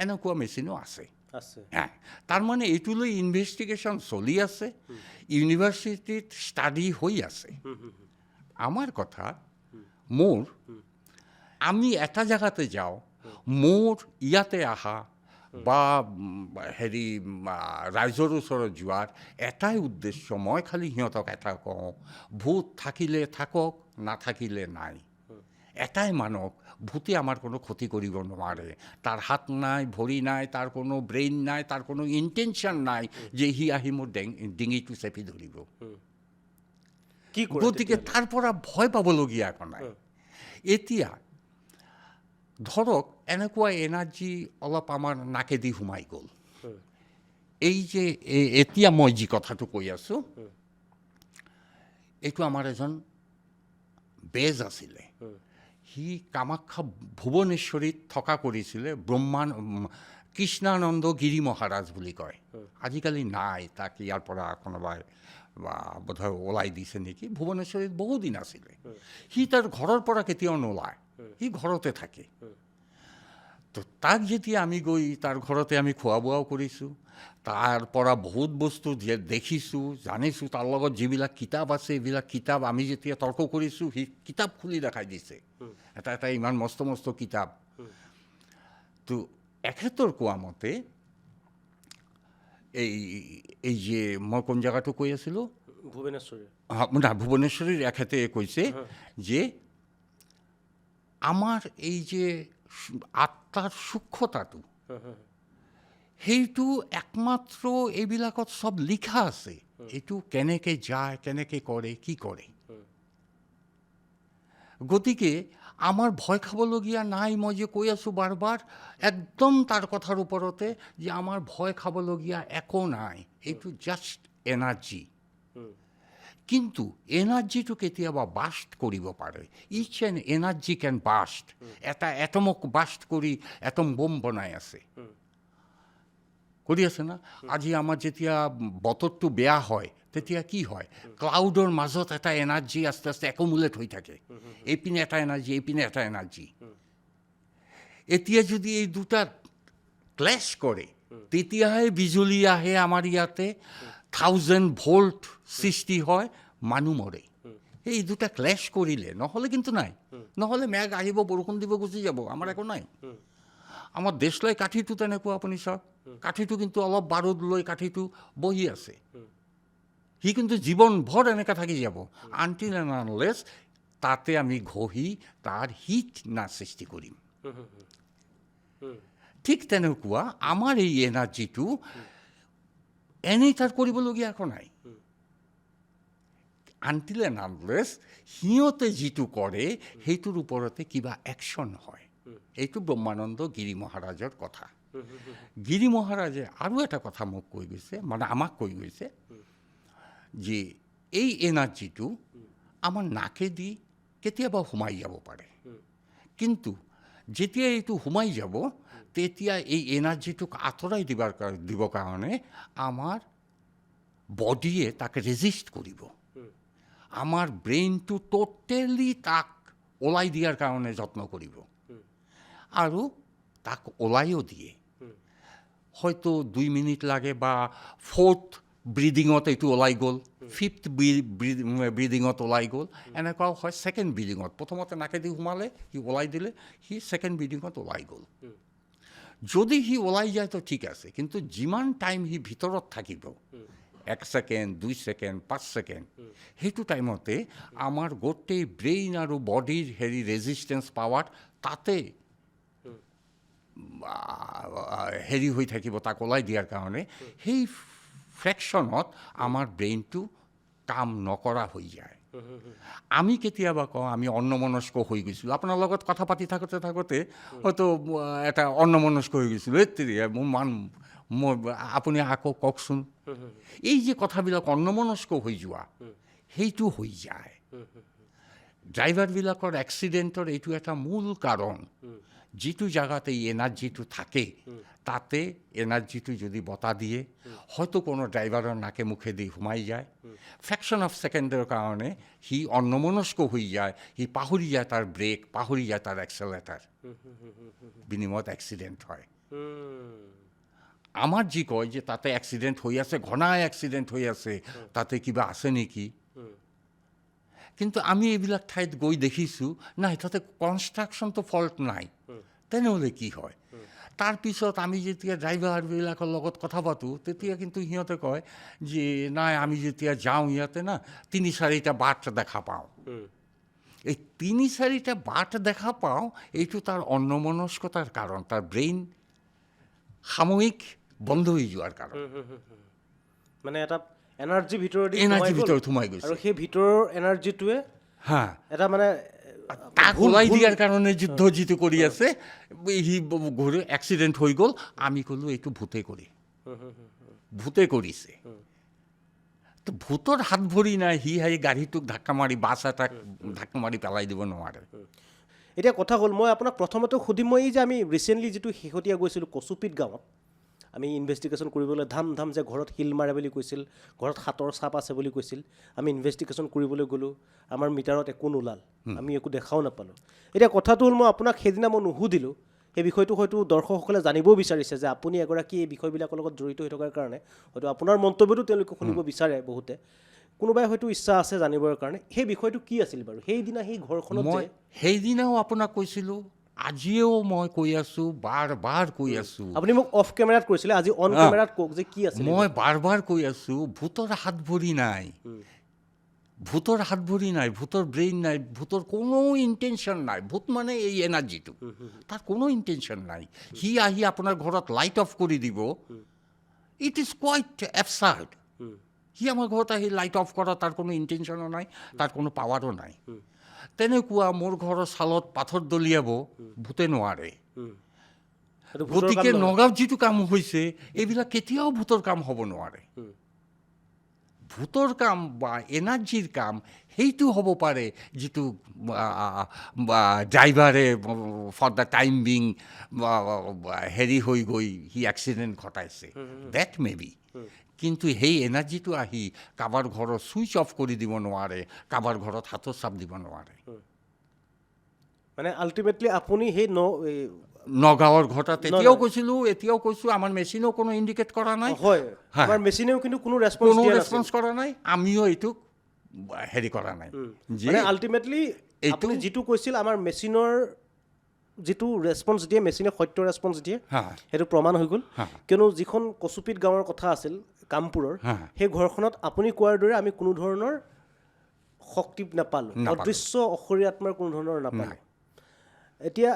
এনেকুৱা মেচিনো আছে। তাৰমানে এইটোলৈ ইনভেষ্টিগেশ্যন চলি আছে, ইউনিভাৰ্চিটিত ষ্টাডি হৈ আছে। আমাৰ কথা, আমি এটা জেগাতে যাওঁ, মোৰ ইয়াতে আহা বা ৰাইজৰ ওচৰত যোৱাৰ এটাই উদ্দেশ্য, মই খালি সিহঁতক এটা কওঁ, ভূত থাকিলে থাকক, নাথাকিলে নাই। এটাই মানক, ভূতে আমাৰ কোনো ক্ষতি কৰিব নোৱাৰে। তাৰ হাত নাই, ভৰি নাই, তাৰ কোনো ব্ৰেইন নাই, তাৰ কোনো ইণ্টেনশ্যন নাই যে সি আহি মোৰ ডিঙিটো চেপি ধৰিব। গতিকে তাৰ পৰা ভয় পাবলগীয়া একো নাই। এতিয়া ধৰক এনেকুৱা এনাৰ্জি অলপ আমাৰ নাকেদি সোমাই গ'ল। এই যে এতিয়া মই যি কথাটো কৈ আছোঁ, এইটো আমাৰ এজন বেজ আছিলে। সি কামাখ্যা ভুৱনেশ্বৰীত থকা কৰিছিলে, কৃষ্ণানন্দ গিৰি মহাৰাজ বুলি কয়। আজিকালি নাই, তাক ইয়াৰ পৰা কোনোবাই বা বোধহয় ওলাই দিছে নেকি। ভুৱনেশ্বৰীত বহুদিন আছিলে। সি তাৰ ঘৰৰ পৰা কেতিয়াও নোলায়, সি ঘৰতে থাকে। তো তাক যেতিয়া আমি গৈ তাৰ ঘৰতে আমি খোৱা বোৱাও কৰিছোঁ, তাৰ পৰা বহুত বস্তু দেখিছোঁ, জানিছোঁ, তাৰ লগত যিবিলাক কিতাপ আছে এইবিলাক কিতাপ আমি যেতিয়া তৰ্ক কৰিছোঁ, সি কিতাপ খুলি দেখাই দিছে, এটা এটা ইমান মস্ত মস্ত কিতাপ। তো এখেতৰ কোৱা মতে এই যে মই কোন জেগাটো কৈ আছিলোঁ, ভুৱনেশ্বৰীৰ এখেতে কৈছে যে আমাৰ এই যে আত্মাৰ সূক্ষ্মতাটো, সেইটো একমাত্ৰ এইবিলাকত চব লিখা আছে। এইটো কেনেকৈ যায়, কেনেকৈ কৰে, কি কৰে। গতিকে আমাৰ ভয় খাবলগীয়া নাই। মই যে কৈ আছোঁ বাৰ বাৰ, একদম তাৰ কথাৰ ওপৰতে যে আমাৰ ভয় খাবলগীয়া একো নাই, এইটো জাষ্ট এনাৰ্জি। কিন্তু এনাৰ্জিটো কেতিয়াবা বাষ্ট কৰিব পাৰে। ইচ এণ্ড এনাৰ্জি কেন বাষ্ট। এটা এটমক বাষ্ট কৰি এটম বোম বনাই আছে, কৰি আছে না। আজি আমাৰ যেতিয়া বতৰটো বেয়া হয় তেতিয়া কি হয়, ক্লাউডৰ মাজত এটা এনাৰ্জি আস্তে আস্তে একোমুলেট হৈ থাকে। এইপিনে এটা এনাৰ্জি, এইপিনে এটা এনাৰ্জি। এতিয়া যদি এই দুটা ক্লেছ কৰে তেতিয়াহে বিজুলী আহে আমাৰ ইয়াতে, 1000 ভোল্ট সৃষ্টি হয়, মানুহ মৰে। এই দুটা ক্লেছ কৰিলে, নহ'লে কিন্তু নাই। নহ'লে মেঘ আহিব, বৰষুণ দিব, গুচি যাব, আমাৰ একো নাই। আমাৰ দেশলাই কাঠিটো তেনেকুৱা, আপুনি চাওক, কাঠিটো কিন্তু অলপ বাৰুদ লৈ কাঠিটো বহি আছে। সি কিন্তু জীৱনভৰ এনেকৈ থাকি যাব, আনটিল এণ্ড আনলেছ তাতে আমি ঘঁহি তাৰ হিট না সৃষ্টি কৰিম। ঠিক তেনেকুৱা আমাৰ এই এনাৰ্জিটো এনেই তাৰ কৰিবলগীয়া একো নাই, আনটিল এণ্ড আনলেছ সিহঁতে যিটো কৰে সেইটোৰ ওপৰতে কিবা একশ্যন হয়। এইটো ব্ৰহ্মানন্দ গিৰি মহাৰাজৰ কথা। গিৰি মহাৰাজে আৰু এটা কথা মোক কৈ গৈছে, মানে আমাক কৈ গৈছে, যে এই এনাৰ্জিটো আমাৰ নাকেদি কেতিয়াবা সোমাই যাব পাৰে, কিন্তু যেতিয়া এইটো সোমাই যাব তেতিয়া এই এনাৰ্জিটোক আঁতৰাই দিবৰ কাৰণে আমাৰ বডিয়ে তাক ৰেজিষ্ট কৰিব। আমাৰ ব্ৰেইনটো টোটেলি তাক ওলাই দিয়াৰ কাৰণে যত্ন কৰিব, আৰু তাক ওলাইও দিয়ে। হয়তো 2 মিনিট লাগে, বা 4th ব্ৰিডিঙত এইটো ওলাই গ'ল, 5th ব্ৰিডিঙত ওলাই গ'ল, এনেকুৱাও হয় 2nd ব্ৰিডিঙত। প্ৰথমতে নাকেদি সোমালে, সি ওলাই দিলে, সি 2nd ব্ৰিডিঙত ওলাই গ'ল। যদি সি ওলাই যায় তো ঠিক আছে, কিন্তু যিমান টাইম সি ভিতৰত থাকিব, 1 ছেকেণ্ড, 2 ছেকেণ্ড, 5 ছেকেণ্ড, সেইটো টাইমতে আমাৰ গোটেই ব্ৰেইন আৰু বডিৰ ৰেজিষ্টেঞ্চ পাৱাৰ তাতে হৈ থাকিব, তাক ওলাই দিয়াৰ কাৰণে। সেই ফ্ৰেকশ্যনত আমাৰ ব্ৰেইনটো কাম নকৰা হৈ যায়। আমি কেতিয়াবা কওঁ আমি অন্যমনস্ক হৈ গৈছিলোঁ। আপোনাৰ লগত কথা পাতি থাকোঁতে হয়তো এটা অন্যমনস্ক হৈ গৈছিলোঁ। মই আপুনি আকৌ কওকচোন। এই যে কথাবিলাক অন্যমনস্ক হৈ যোৱা, সেইটো হৈ যায়। ড্ৰাইভাৰবিলাকৰ এক্সিডেণ্টৰ এইটো এটা মূল কাৰণ। যিটো জেগাতে এই এনাৰ্জিটো থাকে, তাতে এনাৰ্জিটো যদি বতাহ দিয়ে, হয়তো কোনো ড্ৰাইভাৰৰ নাকে মুখেদি সোমাই যায়। ফ্ৰেকশ্যন অফ ছেকেণ্ডৰ কাৰণে সি অন্যমনস্ক হৈ যায়, সি পাহৰি যায় তাৰ ব্ৰেক, পাহৰি যায় তাৰ এক্সেলেটাৰ। বিনিময়ত এক্সিডেণ্ট হয়। আমাৰ যি কয় যে তাতে এক্সিডেণ্ট হৈ আছে, ঘনাই এক্সিডেণ্ট হৈ আছে, তাতে কিবা আছে নেকি? কিন্তু আমি এইবিলাক ঠাইত গৈ দেখিছোঁ, নাই তাতে কনষ্ট্ৰাকশ্যনটো ফল্ট নাই। তেনেহ'লে কি হয়? তাৰপিছত আমি যেতিয়া ড্ৰাইভাৰবিলাকৰ লগত কথা পাতোঁ, তেতিয়া কিন্তু সিহঁতে কয় যে নাই, আমি যেতিয়া যাওঁ ইয়াতে না ৩-৪টা বাট দেখা পাওঁ। এই ৩-৪টা বাট দেখা পাওঁ, এইটো তাৰ অন্যমনস্কতাৰ কাৰণ, তাৰ ব্ৰেইন সাময়িক বন্ধ হৈ যোৱাৰ কাৰণ। মানে এটা এনাৰ্জিৰ ভিতৰত সোমাই গৈছে, আৰু সেই ভিতৰৰ এনাৰ্জিটোৱে এটা মানে তাক ওলাই দিয়াৰ কাৰণে যুদ্ধ যিটো কৰি আছে, সি এক্সিডেণ্ট হৈ গ'ল। আমি ক'লোঁ এইটো ভূতে কৰিছে। তো ভূতৰ হাত ভৰি নাই, সি গাড়ীটোক ধাক্কা মাৰি, বাছ এটাক ধাক্কা মাৰি পেলাই দিব নোৱাৰে। এতিয়া কথা হ'ল, মই আপোনাক প্ৰথমতে সুধিম, মই এই যে আমি ৰিচেণ্টলি যিটো শেহতীয়া গৈছিলোঁ কচুপিত গাঁৱত, আমি ইনভেষ্টিগেশ্যন কৰিবলৈ ধাম যে ঘৰত শিল মাৰে বুলি কৈছিল, ঘৰত হাতৰ চাপ আছে বুলি কৈছিল। আমি ইনভেষ্টিগেশ্যন কৰিবলৈ গ'লোঁ, আমাৰ মিটাৰত একো নোলাল, আমি একো দেখাও নাপালোঁ। এতিয়া কথাটো হ'ল, মই আপোনাক সেইদিনা মই নুসুধিলোঁ, সেই বিষয়টো হয়তো দৰ্শকসকলে জানিবও বিচাৰিছে যে আপুনি এগৰাকী এই বিষয়বিলাকৰ লগত জড়িত হৈ থকাৰ কাৰণে হয়তো আপোনাৰ মন্তব্যটো তেওঁলোকে শুনিব বিচাৰে বহুতে। কোনোবাই হয়তো ইচ্ছা আছে জানিবৰ কাৰণে। সেই বিষয়টো কি আছিল বাৰু সেইদিনা সেই ঘৰখনত? মই সেইদিনাও আপোনাক কৈছিলোঁ, আজিও মই কৈ আছোঁ, বাৰ কৈ আছোঁ। আপুনি মোক অফ কেমেৰাত কৈছিলে, আজি অন কেমেৰাত কওক যে কি আছিল। মই বাৰ কৈ আছোঁ, ভূতৰ হাত ভৰি নাই, ভূতৰ হাত ভৰি নাই, ভূতৰ ব্ৰেইন নাই, ভূতৰ কোনো ইণ্টেনশ্যন নাই। ভূত মানে এই এনাৰ্জিটো, তাৰ কোনো ইণ্টেনশ্যন নাই। সি আহি আপোনাৰ ঘৰত লাইট অফ কৰি দিব, ইট ইজ কোৱাইট এবচাৰ্ড। সি আমাৰ ঘৰত আহি লাইট অফ কৰা তাৰ কোনো ইণ্টেনশ্যনো নাই, তাৰ কোনো পাৱাৰো নাই। তেনেকুৱা মোৰ ঘৰৰ ছালত পাথৰ দলিয়াব ভূতে নোৱাৰে। গতিকে নগাঁৱত যিটো কাম হৈছে, এইবিলাক কেতিয়াও ভূতৰ কাম হ'ব নোৱাৰে। ভূতৰ কাম বা এনাৰ্জিৰ কাম সেইটো হ'ব পাৰে, যিটো ড্ৰাইভাৰে ফৰ দ্য টাইম বিং হেৰি হৈ গৈ সি এক্সিডেণ্ট ঘটাইছে, ডেট মে বি। কিন্তু সেই এনাৰ্জিটো আহি কাৰোবাৰ ঘৰৰ ছুইচ অফ কৰি দিব নোৱাৰে, কাৰোবাৰ ঘৰত হাতৰ চাপ দিব নোৱাৰে। মানে আল্টিমেটলি আপুনি সেই নগাঁৱৰ ঘটা তেতিয়াও কৈছিলোঁ, এতিয়াও কৈছোঁ, আমাৰ মেচিনেও কোনো ইণ্ডিকেট কৰা নাই। হয়, আমাৰ মেচিনেও কিন্তু কোনো ৰেছপন্স কৰা নাই, আমিও এইটোক হেৰি কৰা নাই। মানে আল্টিমেটলি আপুনি যিটো কৈছিল, আমাৰ মেচিনৰ যিটো ৰেছপন্স দিয়ে, মেচিনে সত্য ৰেছপন্স দিয়ে, সেইটো প্ৰমাণ হৈ গ'ল। কিয়নো যিখন কচুপিত গাঁৱৰ কথা আছিল কামপুৰৰ, সেই ঘৰখনত আপুনি কোৱাৰ দৰে আমি কোনো ধৰণৰ শক্তি নাপালোঁ, অদৃশ্য অশৰীৰ আত্মাৰ কোনো ধৰণৰ নাপালোঁ। এতিয়া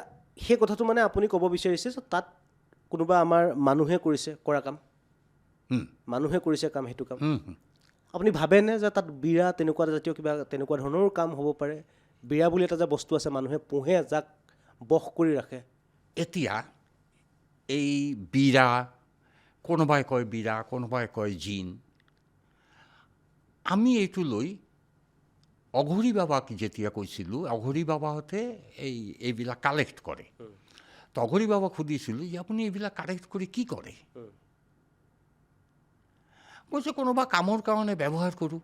সেই কথাটো মানে আপুনি ক'ব বিচাৰিছে যে তাত কোনোবা আমাৰ মানুহে কৰা কাম, মানুহে কৰিছে কাম, সেইটো কাম। আপুনি ভাবেনে যে তাত বিৰা তেনেকুৱা জাতীয় কিবা তেনেকুৱা ধৰণৰো কাম হ'ব পাৰে? বিৰা বুলি এটা যে বস্তু আছে, মানুহে পোহে, যাক বশ কৰি ৰাখে। এতিয়া এই বিৰা, কোনোবাই কয় বিৰা, কোনোবাই কয় জিন। আমি এইটো লৈ অঘৰী বাবাক যেতিয়া কৈছিলোঁ, অঘৰী বাবাহঁতে এইবিলাক কালেক্ট কৰে। তো অঘৰী বাবাক সুধিছিলোঁ যে আপুনি এইবিলাক কালেক্ট কৰি কি কৰে? কৈছে কোনোবা কামৰ কাৰণে ব্যৱহাৰ কৰোঁ।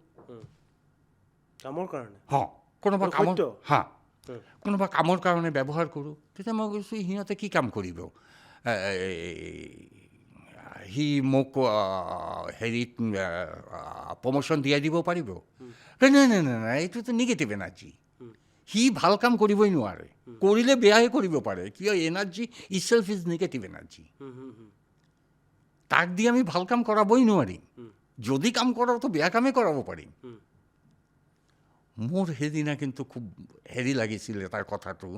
কামৰ কাৰণে? কোনোবা কামৰ কাৰণে ব্যৱহাৰ কৰোঁ। তেতিয়া মই কৈছোঁ সিহঁতে কি কাম কৰিব? সি মোক হেৰিত প্ৰমোশ্যন দিয়াই দিব পাৰিব? নাই, এইটোতো নিগেটিভ এনাৰ্জি। সি ভাল কাম কৰিবই নোৱাৰে, কৰিলে বেয়াহে কৰিব পাৰে। কিয়? Energy itself is negative energy. তাক দি আমি ভাল কাম কৰাবই নোৱাৰিম। যদি কাম কৰাওতো বেয়া কামেই কৰাব পাৰিম। মোৰ সেইদিনা কিন্তু খুব হেৰি লাগিছিলে তাৰ কথাটো,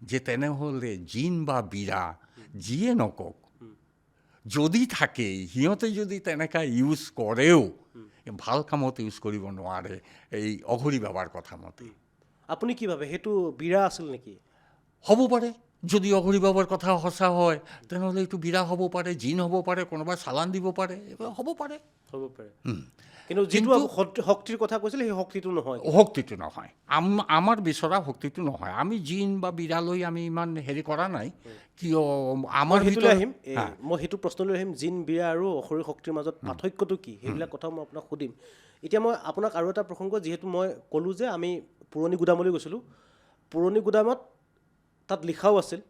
যে তেনেহ'লে জিন বা বিৰা যিয়ে নকওক, যদি থাকে, সিহঁতে যদি তেনেকুৱা ইউজ কৰেও, ভাল কামত ইউজ কৰিব নোৱাৰে এই অঘৰী বাবাৰ কথা মতে। আপুনি কি ভাবে সেইটো বিৰা আছিল নেকি? হ'ব পাৰে, যদি অঘৰী বাবাৰ কথা সঁচা হয় তেনেহ'লে এইটো বিৰা হ'ব পাৰে, জিন হ'ব পাৰে, কোনোবাই চালান দিব পাৰে, এইবোৰ হ'ব পাৰে। হ'ব পাৰে, কিন্তু যিটো শক্তিৰ কথা কৈছিলে সেই শক্তিটো নহয়। শক্তিটো নহয়, আমাৰ বিচৰা শক্তিটো নহয়। আমি জিন বা বিৰালৈ আমি ইমান হেৰি কৰা নাই, কিয় আমাৰ সেইটোলৈ আহিম। মই সেইটো প্ৰশ্নলৈ আহিম, জিন বিৰা আৰু অশৰীৰ শক্তিৰ মাজত পাৰ্থক্যটো কি, সেইবিলাক কথা মই আপোনাক সুধিম। এতিয়া মই আপোনাক আৰু এটা প্ৰসংগ, যিহেতু মই ক'লোঁ যে আমি পুৰণি গুদামলৈ গৈছিলোঁ, পুৰণি গুদামত তাত লিখাও আছিল,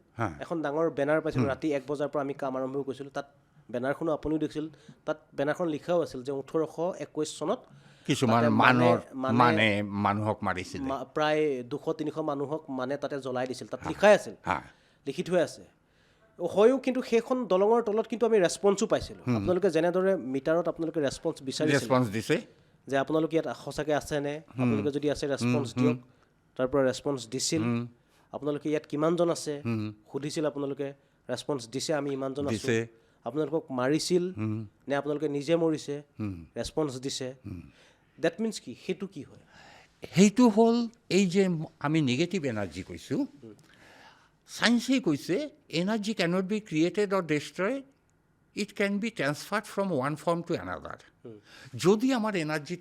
এখন ডাঙৰ বেনাৰ পাইছিলোঁ। ৰাতি 1 বজাৰ পৰা আমি কাম আৰম্ভ কৰিছিলোঁ, তাত বেনাৰখনো আপুনিও দেখিছিল। তাত বেনাৰখন লিখাও আছিল যে 1821 চনত কিছুমান মানুহক মাৰিছিল, প্ৰায় 200-300 মানুহক তাতে জ্বলাই দিছিল, তাত লিখাই আছিল, লিখি থৈ আছে। হয়ও, কিন্তু সেইখন দলঙৰ তলত কিন্তু আমি ৰেছপন্সো পাইছিলোঁ। আপোনালোকে যেনেদৰে মিটাৰত আপোনালোকে ৰেছপন্স দিছে যে আপোনালোকে ইয়াত সঁচাকৈ আছেনে, আপোনালোকে যদি আছে ৰেছপন্স দিয়ক, তাৰ পৰা ৰেছপন্স দিছিল। আপোনালোকে ইয়াত কিমানজন আছে সুধিছিল, আপোনালোকে ৰেছপন্স দিছে, আমি ইমানজন আছোঁ। আপোনালোকক মাৰিছিল নে আপোনালোকে নিজে মৰিছে, ৰেছপন্স দিছে। ডেট মিনছ কি, সেইটো কি হয়? সেইটো হ'ল এই যে আমি নিগেটিভ এনাৰ্জি কৈছোঁ, চায়েন্সেই কৈছে energy cannot be created or destroy, it can be transferred from one form to another. যদি আমাৰ এনাৰ্জি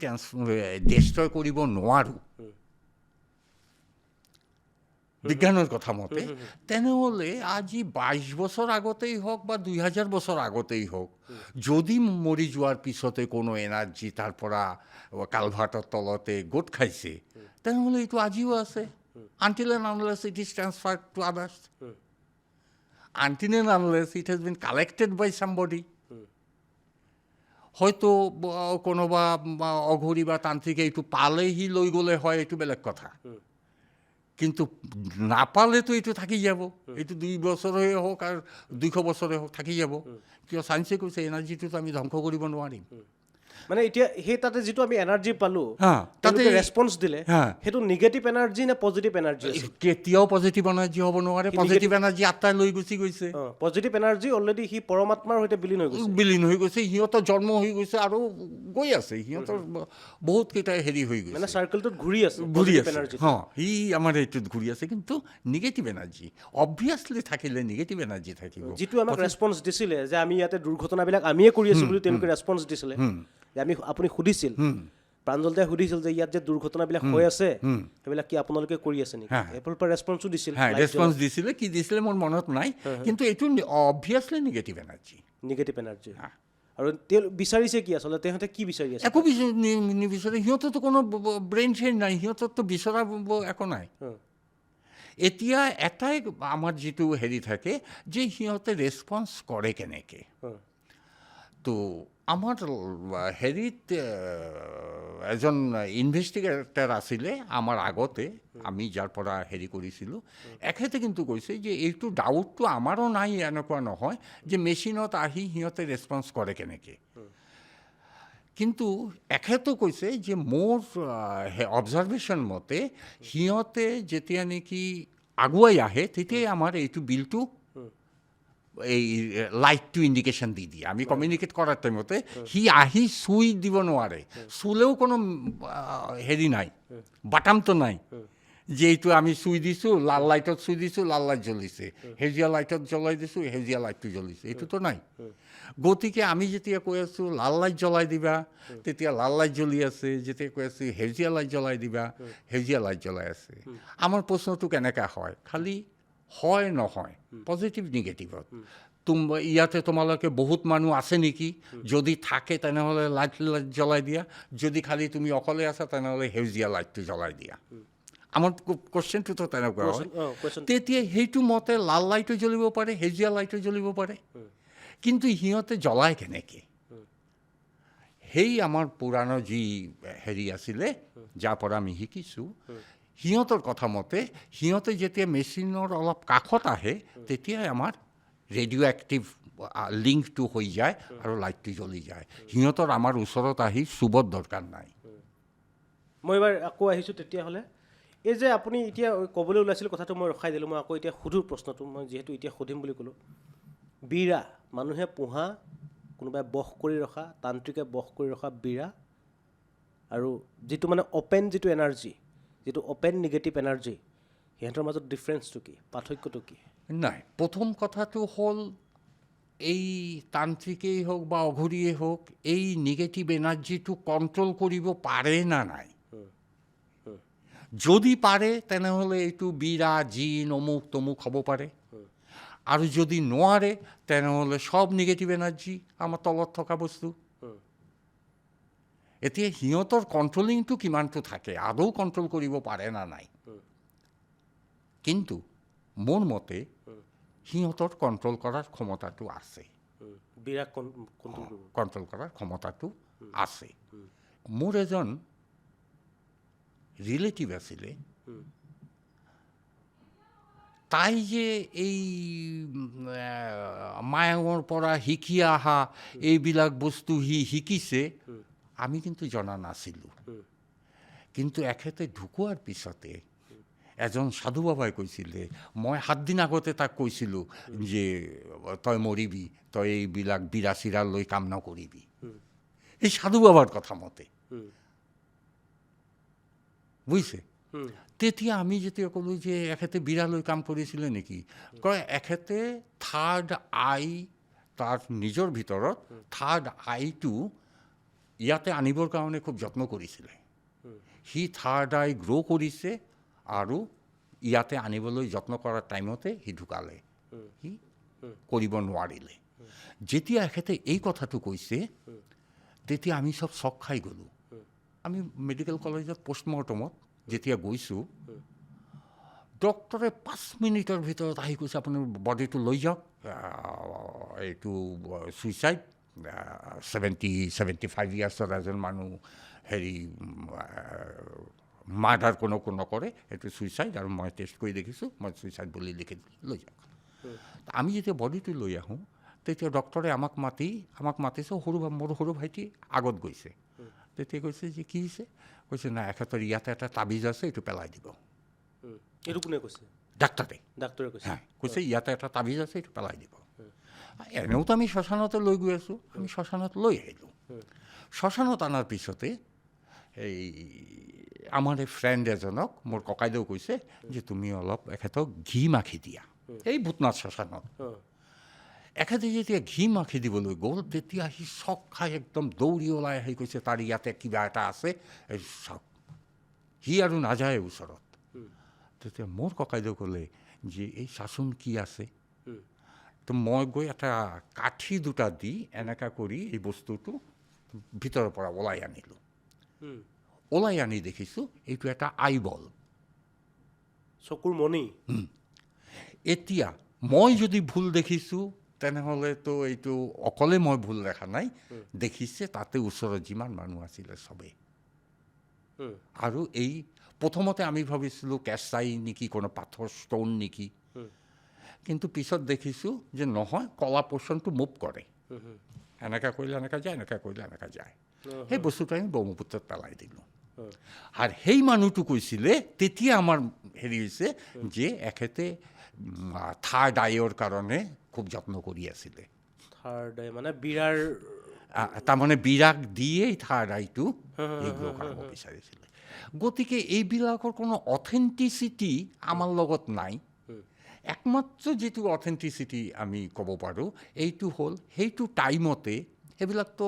ডেষ্ট্ৰয় কৰিব নোৱাৰোঁ বিজ্ঞানৰ কথা মতে, তেনেহ'লে আজি 22 বছৰ আগতেই হওক বা 2000 বছৰ আগতেই হওক, যদি মৰি যোৱাৰ পিছতে কোনো এনাৰ্জি তাৰ পৰা কালভাৰ্টৰ তলতে গোট খাইছে, তেনেহ'লে এইটো আজিও আছে। Until and unless it is transferred to others, until and unless it has been collected by somebody, হয়তো কোনোবা অঘৰী বা তান্ত্ৰিকে এইটো পালেহি লৈ গ'লে হয়, এইটো বেলেগ কথা। কিন্তু নাপালেতো এইটো থাকি যাব, এইটো 2 বছৰে হওক আৰু 200 বছৰে হওক থাকি যাব। কিয়, চায়েন্সে কৈছে এনাৰ্জিটোতো আমি ধ্বংস কৰিব নোৱাৰিম। মানে এতিয়া সেই তাতে যিটো আমি এনাৰ্জি পালোঁ, তাতে ৰেছপন্স দিলে, সেইটো নিগেটিভ এনাৰ্জি নে পজিটিভ এনাৰ্জি? কেতিয়াও পজিটিভ এনাৰ্জি হ'ব নোৱাৰে। পজিটিভ এনাৰ্জি আত্মাই লৈ গুচি গৈছে। পজিটিভ এনাৰ্জি অলৰেডি সি পৰমাত্মাৰ সৈতে বিলীন হৈ গৈছে, সিহঁতৰ জন্ম হৈ গৈছে আৰু গৈ আছে, সিহঁতৰ বহুত কেইটা হেৰি হৈ গৈছে, মানে চাৰ্কেলটোত ঘূৰি আছে। সি আমাৰ এইটোত ঘূৰি আছে। কিন্তু নিগেটিভ এনাৰ্জি অবভিয়াছলি থাকিলে নিগেটিভ এনাৰ্জি থাকিব, যিটো আমাক ৰেছপন্স দিছিলে যে আমি ইয়াতে দুৰ্ঘটনাবিলাক আমিয়ে কৰি আছোঁ বুলি তেওঁলোকে ৰেছপন্স দিছিলে। যে আপুনি সুধিছিল, প্ৰাঞ্জলদাই সুধিছিল যে ইয়াত যে দুৰ্ঘটনাবিলাক হৈ আছে সেইবিলাক কি আপোনালোকে কৰি আছে নেকি, এইবোৰ পৰা ৰেছপন্সো দিছিল। ৰেছপন্স দিছিলে, কি দিছিলে মোৰ মনত নাই, কিন্তু এইটো অবভিয়াছলি নিগেটিভ এনাৰ্জি। আৰু তেওঁ বিচাৰিছে কি আচলতে, তেহঁতে কি বিচাৰি আছে? একো নিবিচাৰে, সিহঁতৰতো কোনো ব্ৰেইন চেইন নাই, সিহঁতৰতো বিচৰা একো নাই। এতিয়া এটাই আমাৰ যিটো হেৰি থাকে যে সিহঁতে ৰেছপন্স কৰে কেনেকৈ। তো আমাৰ হেৰিত এজন ইনভেষ্টিগেটৰ আছিলে আমাৰ আগতে, আমি যাৰ পৰা হেৰি কৰিছিলোঁ, এখেতে কিন্তু কৈছে যে এইটো ডাউটটো আমাৰো নাই, এনেকুৱা নহয় যে মেচিনত আহি সিহঁতে ৰেছপন্স কৰে কেনেকৈ। কিন্তু এখেতেও কৈছে যে মোৰ অবজাৰ্ভেশ্যন মতে সিহঁতে যেতিয়া নেকি আগুৱাই আহে তেতিয়াই আমাৰ এইটো বিলটো এই লাইটটো ইণ্ডিকেশ্যন দি দিয়ে। আমি কমিউনিকেট কৰাৰ টাইমতে সি আহি চুই দিব নোৱাৰে, চুলেও কোনো হেৰি নাই, বাটামটো নাই যে এইটো আমি চুই দিছোঁ, লাল লাইটত চুই দিছোঁ, লাল লাইট জ্বলিছে, সেউজীয়া লাইটত জ্বলাই দিছোঁ, সেউজীয়া লাইটটো জ্বলিছে, এইটোতো নাই। গতিকে আমি যেতিয়া কৈ আছোঁ লাল লাইট জ্বলাই দিবা, তেতিয়া লাল লাইট জ্বলি আছে, যেতিয়া কৈ আছোঁ সেউজীয়া লাইট জ্বলাই দিবা, সেউজীয়া লাইট জ্বলাই আছে। আমাৰ প্ৰশ্নটো কেনেকৈ হয়, খালি হয় নহয় পজিটিভ নিগেটিভত। ইয়াতে তোমালোকে বহুত মানুহ আছে নেকি, যদি থাকে তেনেহ'লে লাইট জ্বলাই দিয়া, যদি খালি তুমি অকলে আছা তেনেহ'লে সেউজীয়া লাইটটো জ্বলাই দিয়া। আমাৰ কুৱেশ্যনটোতো তেনেকুৱা হয়। তেতিয়া সেইটো মতে লাল লাইটো জ্বলিব পাৰে, সেউজীয়া লাইটো জ্বলিব পাৰে, কিন্তু সিহঁতে জ্বলায় কেনেকৈ। সেই আমাৰ পুৰাণৰ যি হেৰি আছিলে, যাৰ পৰা আমি শিকিছোঁ, সিহঁতৰ কথা মতে সিহঁতে যেতিয়া মেচিনৰ অলপ কাষত আহে তেতিয়াই আমাৰ ৰেডিঅ' এক্টিভ লিংকটো হৈ যায় আৰু লাইটটো জ্বলি যায়। সিহঁতৰ আমাৰ ওচৰত আহি চুবৰ দৰকাৰ নাই। মই এবাৰ আকৌ আহিছোঁ তেতিয়াহ'লে, এই যে আপুনি এতিয়া ক'বলৈ ওলাইছিল কথাটো মই ৰখাই দিলোঁ, মই আকৌ এতিয়া সুধোঁ প্ৰশ্নটো, মই যিহেতু এতিয়া সুধিম বুলি ক'লোঁ। বিৰা, মানুহে পোহা, কোনোবাই বশ কৰি ৰখা, তান্ত্ৰিকে বশ কৰি ৰখা বিৰা আৰু যিটো মানে অ'পেন যিটো এনাৰ্জি, যিটো অ'পেন নিগেটিভ এনাৰ্জি, সিহঁতৰ মাজত ডিফাৰেঞ্চটো কি, পাৰ্থক্যটো কি? নাই, প্ৰথম কথাটো হ'ল এই তান্ত্ৰিকেই হওক বা অঘৰীয়েই হওক, এই নিগেটিভ এনাৰ্জিটো কণ্ট্ৰল কৰিব পাৰে না নাই। যদি পাৰে তেনেহ'লে এইটো বিৰা জিন অমুক তমুক হ'ব পাৰে, আৰু যদি নোৱাৰে তেনেহ'লে সব নিগেটিভ এনাৰ্জি আমাৰ তলত থকা বস্তু। এতিয়া সিহঁতৰ কণ্ট্ৰলিংটো কিমানটো থাকে, আদৌ কণ্ট্ৰল কৰিব পাৰে না নাই। কিন্তু মোৰ মতে সিহঁতৰ কণ্ট্ৰল কৰাৰ ক্ষমতাটো আছে, বিৰাট কণ্ট্ৰল কৰিব। কণ্ট্ৰল কৰাৰ ক্ষমতাটো আছে। মোৰ এজন ৰিলেটিভ আছিলে, তাই যে এই মায়ঙৰ পৰা শিকি অহা এইবিলাক বস্তু শিকিছে, আমি কিন্তু জনা নাছিলোঁ। কিন্তু এখেতে ঢুকোৱাৰ পিছতে এজন সাধু বাবাই কৈছিলে, মই 7 দিন আগতে তাক কৈছিলোঁ যে তই মৰিবি, তই এইবিলাক বিৰা চিৰা লৈ কাম নকৰিবি, এই সাধু বাবাৰ কথা মতে, বুজিছে। তেতিয়া আমি যেতিয়া ক'লোঁ যে এখেতে বিৰা লৈ কাম কৰিছিলে নেকি, কয় এখেতে থাৰ্ড আই, তাৰ নিজৰ ভিতৰত থাৰ্ড আইটো ইয়াতে আনিবৰ কাৰণে খুব যত্ন কৰিছিলে। সি থাৰ্ড আই গ্ৰ' কৰিছে আৰু ইয়াতে আনিবলৈ যত্ন কৰাৰ টাইমতে সি ঢুকালে, সি কৰিব নোৱাৰিলে। যেতিয়া এখেতে এই কথাটো কৈছে তেতিয়া আমি চব চক খাই গ'লোঁ। আমি মেডিকেল কলেজত পষ্টমৰ্টমত যেতিয়া গৈছোঁ, ডক্টৰে 5 মিনিটৰ ভিতৰত আহি কৈছে আপোনাৰ বডিটো লৈ যাওক, এইটো ছুইচাইড, 75 ইয়াৰ্ছৰ এজন মানুহ হেৰি মাৰ্ডাৰ কোনো নকৰে, এইটো ছুইচাইড, আৰু মই টেষ্ট কৰি দেখিছোঁ, মই ছুইচাইড বুলি লিখি লৈ যাওক। আমি যেতিয়া বডিটো লৈ আহোঁ তেতিয়া ডক্টৰে আমাক মাতিছে, মোৰ সৰু ভাইটি আগত গৈছে। তেতিয়া কৈছে যে কি হৈছে, কৈছে নাই এখেতৰ ইয়াতে এটা তাবিজ আছে, এইটো পেলাই দিব। এইটো কোনে কৈছে? ডাক্তৰে কৈছে। কৈছে ইয়াতে এটা তাবিজ আছে, এইটো পেলাই দিব। এনেওতো আমি শ্মশানতে লৈ গৈ আছোঁ, আমি শ্মশানত লৈ আহিলোঁ। শ্মশানত অনাৰ পিছতে এই আমাৰ এই ফ্ৰেণ্ড এজনক মোৰ ককাইদেউ কৈছে যে তুমি অলপ এখেতক ঘি মাখি দিয়া, এই ভূতনাথ শ্মশানত। এখেতে যেতিয়া ঘি মাখি দিবলৈ গ'ল তেতিয়া সি চক খাই একদম দৌৰি ওলাই আহি কৈছে তাৰ ইয়াতে কিবা এটা আছে, এই চক। সি আৰু নাযায় ওচৰত। তেতিয়া মোৰ ককাইদেউ ক'লে যে এই চাচোন কি আছে। তো মই গৈ এটা কাঠি দুটা দি এনেকা কৰি এই বস্তুটো ভিতৰৰ পৰা ওলাই আনিলোঁ। ওলাই আনি দেখিছোঁ এইটো এটা আইবল, চকুৰ মণি। এতিয়া মই যদি ভুল দেখিছোঁ তেনেহ'লেতো এইটো অকলে মই ভুল দেখা নাই, দেখিছে তাতে ওচৰত যিমান মানুহ আছিলে চবেই। আৰু এই প্ৰথমতে আমি ভাবিছিলোঁ কেঁচাই নেকি, কোনো পাথৰ ষ্ট'ন নেকি, কিন্তু পিছত দেখিছোঁ যে নহয়, কলা পৰ্চনটো মুভ কৰে, এনেকৈ কৰিলে এনেকৈ যায়, এনেকৈ কৰিলে এনেকৈ যায়। সেই বস্তুটো আমি ব্ৰহ্মপুত্ৰত পেলাই দিলোঁ। আৰু সেই মানুহটো কৈছিলে তেতিয়া আমাৰ হেৰি হৈছে যে এখেতে থাৰ্ড আইৰ কাৰণে খুব যত্ন কৰি আছিলে। থাৰ্ড আই মানে বিৰাৰ, তাৰমানে বিৰাক দিয়েই থাৰ্ড আইটো গ্ৰ' কৰাব বিচাৰিছিলে। গতিকে এইবিলাকৰ কোনো অথেণ্টিচিটি আমাৰ লগত নাই। একমাত্ৰ যিটো অথেণ্টিচিটি আমি ক'ব পাৰোঁ এইটো হ'ল সেইটো টাইমতে, সেইবিলাকতো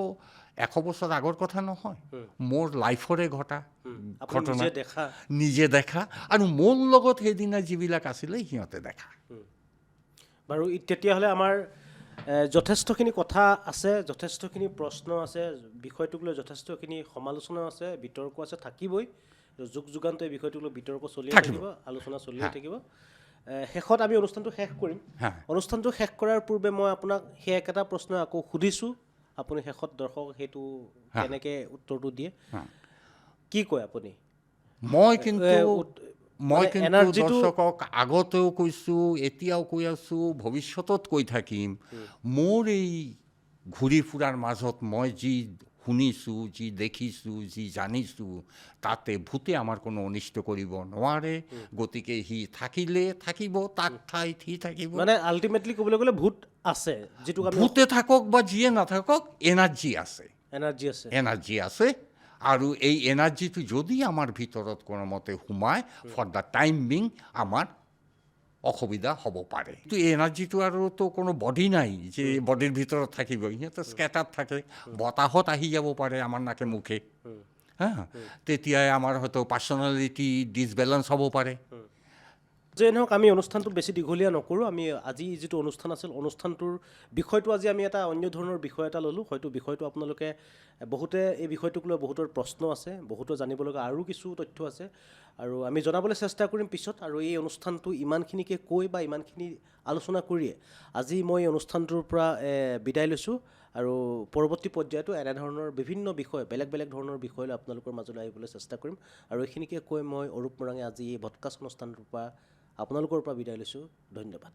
100 বছৰ আগৰ কথা নহয়, মোৰ লাইফৰে ঘটা ঘটনা, নিজে দেখা, আৰু মোৰ লগত সেইদিনা যিবিলাক আছিলে সিহঁতে দেখা। বাৰু তেতিয়াহ'লে আমাৰ যথেষ্টখিনি কথা আছে, যথেষ্টখিনি প্ৰশ্ন আছে, বিষয়টোক লৈ যথেষ্টখিনি সমালোচনা আছে, বিতৰ্ক আছে, থাকিবই। যুগ যুগান্ত এই বিষয়টোক লৈ বিতৰ্ক চলিয়ে থাকিব, আলোচনা চলিয়ে থাকিব। শেষত আমি অনুষ্ঠানটো শেষ কৰিম। অনুষ্ঠানটো শেষ কৰাৰ পূৰ্বে মই আপোনাক সেই একেটা প্ৰশ্ন আকৌ সুধিছোঁ, আপুনি শেষত দৰ্শক সেইটো কেনেকৈ উত্তৰটো দিয়ে, কি কয় আপুনি? মই কিন্তু দৰ্শকক আগতেও কৈছোঁ, এতিয়াও কৈ আছোঁ, ভৱিষ্যতত কৈ থাকিম, মোৰ এই ঘূৰি ফুৰাৰ মাজত মই যি শুনিছোঁ, যি দেখিছোঁ, যি জানিছোঁ, তাতে ভূতে আমাৰ কোনো অনিষ্ট কৰিব নোৱাৰে। গতিকে সি থাকিলে থাকিব, তাক ঠাইত সি থাকিব। মানে আল্টিমেটলি ক'বলৈ গ'লে ভূত আছে, যিটো ভূতে থাকক বা যিয়ে নাথাকক, এনাৰ্জি আছে, এনাৰ্জি আছে, এনাৰ্জি আছে। আৰু এই এনাৰ্জিটো যদি আমাৰ ভিতৰত কোনোমতে সোমায় ফৰ দ্য টাইম বিং আমাৰ অসুবিধা হ'ব পাৰে। কিন্তু এই এনাৰ্জিটো আৰুতো কোনো বডি নাই যে বডিৰ ভিতৰত থাকিব, সিহঁতে স্কেটাৰ থাকে, বতাহত আহি যাব পাৰে আমাৰ নাকে মুখে, হা, তেতিয়াই আমাৰ হয়তো পাৰ্চনেলিটি ডিছবেলেঞ্চ হ'ব পাৰে। যে নহওক আমি অনুষ্ঠানটো বেছি দীঘলীয়া নকৰোঁ। আমি আজি যিটো অনুষ্ঠান আছিল, অনুষ্ঠানটোৰ বিষয়টো আজি আমি এটা অন্য ধৰণৰ বিষয় এটা ল'লোঁ। হয়তো বিষয়টো আপোনালোকে বহুতে এই বিষয়টোক লৈ বহুতৰ প্ৰশ্ন আছে, বহুতো জানিব লগা আৰু কিছু তথ্য আছে, আৰু আমি জনাবলৈ চেষ্টা কৰিম পিছত। আৰু এই অনুষ্ঠানটো ইমানখিনিকে কৈ বা ইমানখিনি আলোচনা কৰিয়ে আজি মই অনুষ্ঠানটোৰ পৰা বিদায় লৈছোঁ। আৰু পৰৱৰ্তী পৰ্যায়তো এনেধৰণৰ বিভিন্ন বিষয়, বেলেগ বেলেগ ধৰণৰ বিষয় লৈ আপোনালোকৰ মাজলৈ আহিবলৈ চেষ্টা কৰিম। আৰু এইখিনিকে কৈ মই অৰূপ মৰাণে আজি এই ভডকাষ্ট অনুষ্ঠানটোৰ পৰা আপোনালোকৰ পৰা বিদায় লৈছোঁ। ধন্যবাদ।